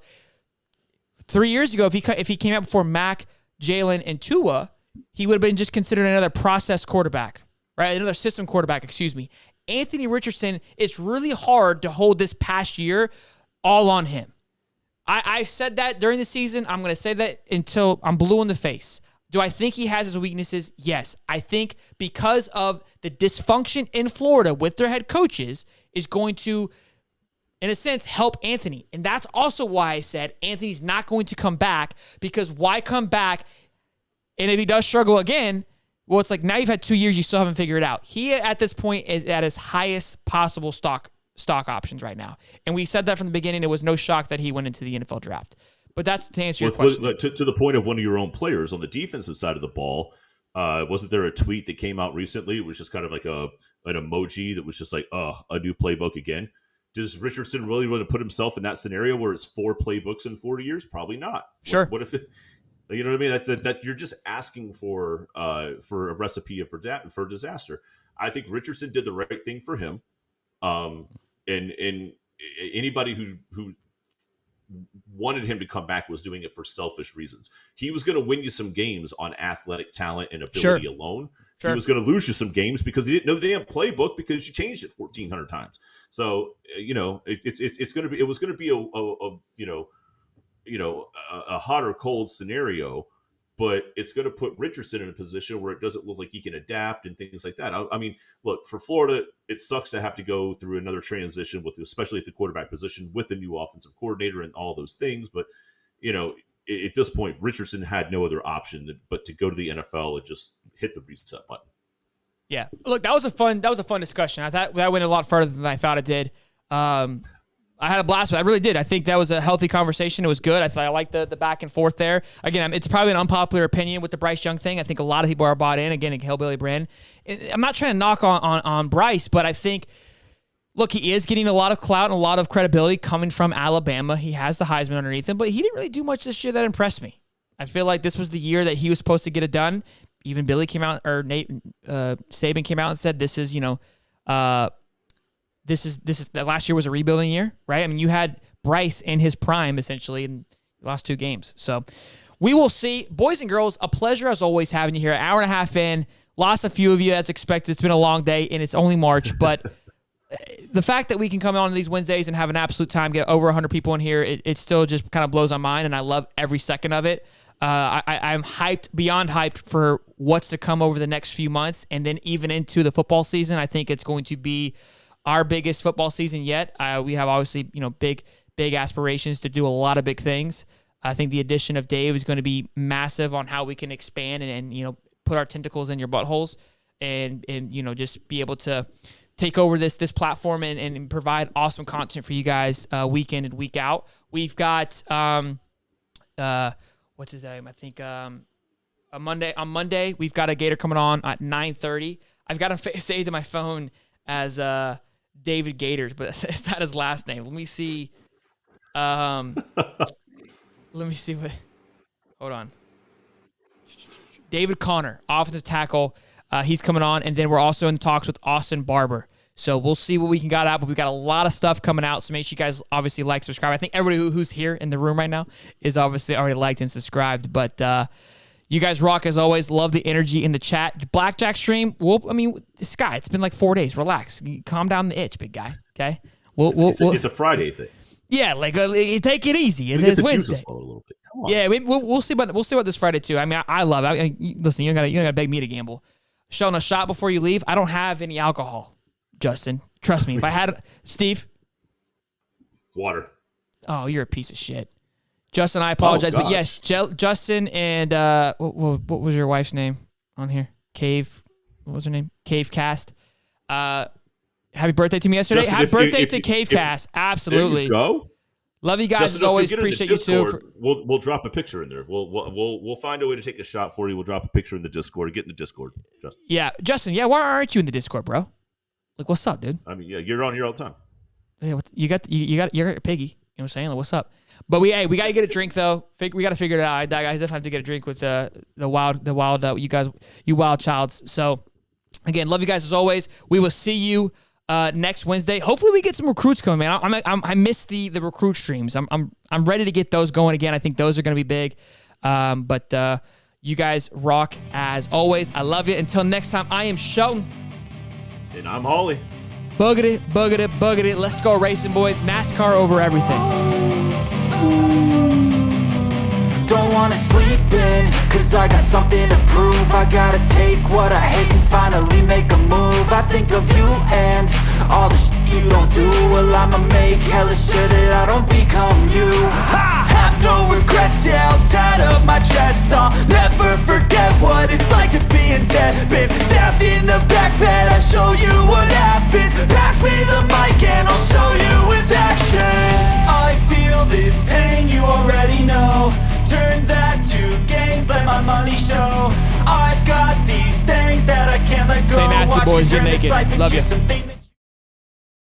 3 years ago. If he came out before Mac, Jalen, and Tua, he would have been just considered another process quarterback, right? Another system quarterback. Excuse me. Anthony Richardson. It's really hard to hold this past year all on him. I said that during the season. I'm going to say that until I'm blue in the face. Do I think he has his weaknesses? Yes. I think because of the dysfunction in Florida with their head coaches is going to, in a sense, help Anthony. And that's also why I said Anthony's not going to come back, because why come back? And if he does struggle again, well, it's like now you've had 2 years, you still haven't figured it out. He, at this point, is at his highest possible stock options right now. And we said that from the beginning. It was no shock that he went into the NFL draft. But that's to answer your question. To the point of one of your own players on the defensive side of the ball, wasn't there a tweet that came out recently? It was just kind of like an emoji that was just like, a new playbook again. Does Richardson really want to put himself in that scenario where it's 4 playbooks in 40 years? Probably not. Sure. What if it, you know what I mean? That you're just asking for a recipe for disaster. I think Richardson did the right thing for him. And anybody who wanted him to come back was doing it for selfish reasons. He was going to win you some games on athletic talent and ability alone. Sure. He was going to lose you some games because he didn't know the damn playbook because you changed it 1,400 times. So it was going to be a hot or cold scenario, but it's going to put Richardson in a position where it doesn't look like he can adapt and things like that. I mean, look, for Florida, it sucks to have to go through another transition especially at the quarterback position with the new offensive coordinator and all those things. But, at this point, Richardson had no other option but to go to the NFL and just hit the reset button. Yeah. Look, that was a fun discussion. I thought that went a lot further than I thought it did. I had a blast with it. I really did. I think that was a healthy conversation. It was good. I liked the back and forth there. Again, it's probably an unpopular opinion with the Bryce Young thing. I think a lot of people are bought in. Again, Hillbilly Brand. I'm not trying to knock on Bryce, but I think, look, he is getting a lot of clout and a lot of credibility coming from Alabama. He has the Heisman underneath him, but he didn't really do much this year that impressed me. I feel like this was the year that he was supposed to get it done. Even Billy came out, or Saban came out and said, this is that last year was a rebuilding year, right? I mean, you had Bryce in his prime essentially in the last 2 games. So we will see. Boys and girls, a pleasure as always having you here. An hour and a half in, lost a few of you as expected. It's been a long day and it's only March, but the fact that we can come on these Wednesdays and have an absolute time, get over 100 people in here, it still just kind of blows my mind, and I love every second of it. I'm hyped, beyond hyped for what's to come over the next few months, and then even into the football season. I think it's going to be our biggest football season yet. We have obviously, big aspirations to do a lot of big things. I think the addition of Dave is going to be massive on how we can expand and put our tentacles in your buttholes and just be able to take over this platform and provide awesome content for you guys week in and week out. We've got what's his name? I think on Monday we've got a Gator coming on at 9:30. I've got him saved to my phone as David Gator, but it's not his last name. Let me see. Hold on. David Connor, offensive tackle. He's coming on, and then we're also in talks with Austin Barber. So we'll see what we can got out, but we've got a lot of stuff coming out. So make sure you guys obviously like, subscribe. I think everybody who's here in the room right now is obviously already liked and subscribed. But you guys rock as always. Love the energy in the chat. Blackjack stream. Sky, it's been like 4 days. Relax. Calm down the itch, big guy. Okay. It's a Friday thing. Yeah, take it easy. It's Wednesday. Yeah, we'll see about this Friday too. I mean, I love it. Listen, you don't gotta beg me to gamble. Sheldon, a shot before you leave. I don't have any alcohol, Justin. Trust me. If I had Steve, water. Oh, you're a piece of shit, Justin. I apologize, but yes, Justin and what was your wife's name on here? Cave. What was her name? Cave Cast. Happy birthday to me yesterday. Justin, happy birthday to Cave Cast. Absolutely. There you go. Love you guys Justin, as always. Appreciate you too. We'll drop a picture in there. We'll find a way to take a shot for you. We'll drop a picture in the Discord. Get in the Discord, Justin. Yeah, Justin. Yeah, why aren't you in the Discord, bro? Like, what's up, dude? I mean, yeah, you're on here all the time. Yeah, you're a piggy. You know what I'm saying? Like, what's up? But we got to get a drink though. We got to figure it out. I definitely have to get a drink with the wild you guys, you wild childs. So again, love you guys as always. We will see you next Wednesday. Hopefully we get some recruits coming, man. I miss the recruit streams. I'm ready to get those going again. I think those are going to be big. But you guys rock as always. I love you. Until next time, I am Shelton. And I'm Holly. Bugged it. Let's go racing, boys. NASCAR over everything. Don't wanna sleep in, cause I got something to prove. I gotta take what I hate and finally make a move. I think of you and all the shit you don't do. Well, I'ma make hella sure that I don't become you. I have no regrets, yeah, I'll tie up my chest. I'll never forget what it's like to be in debt. Been stabbed in the back bed, I'll show you what happens. Pass me the mic and I'll show you with action. I feel this pain, you already know. Turn that to gains, let my money show. I've got these things that I can't let go. Stay nasty, boys. Get naked. Love you.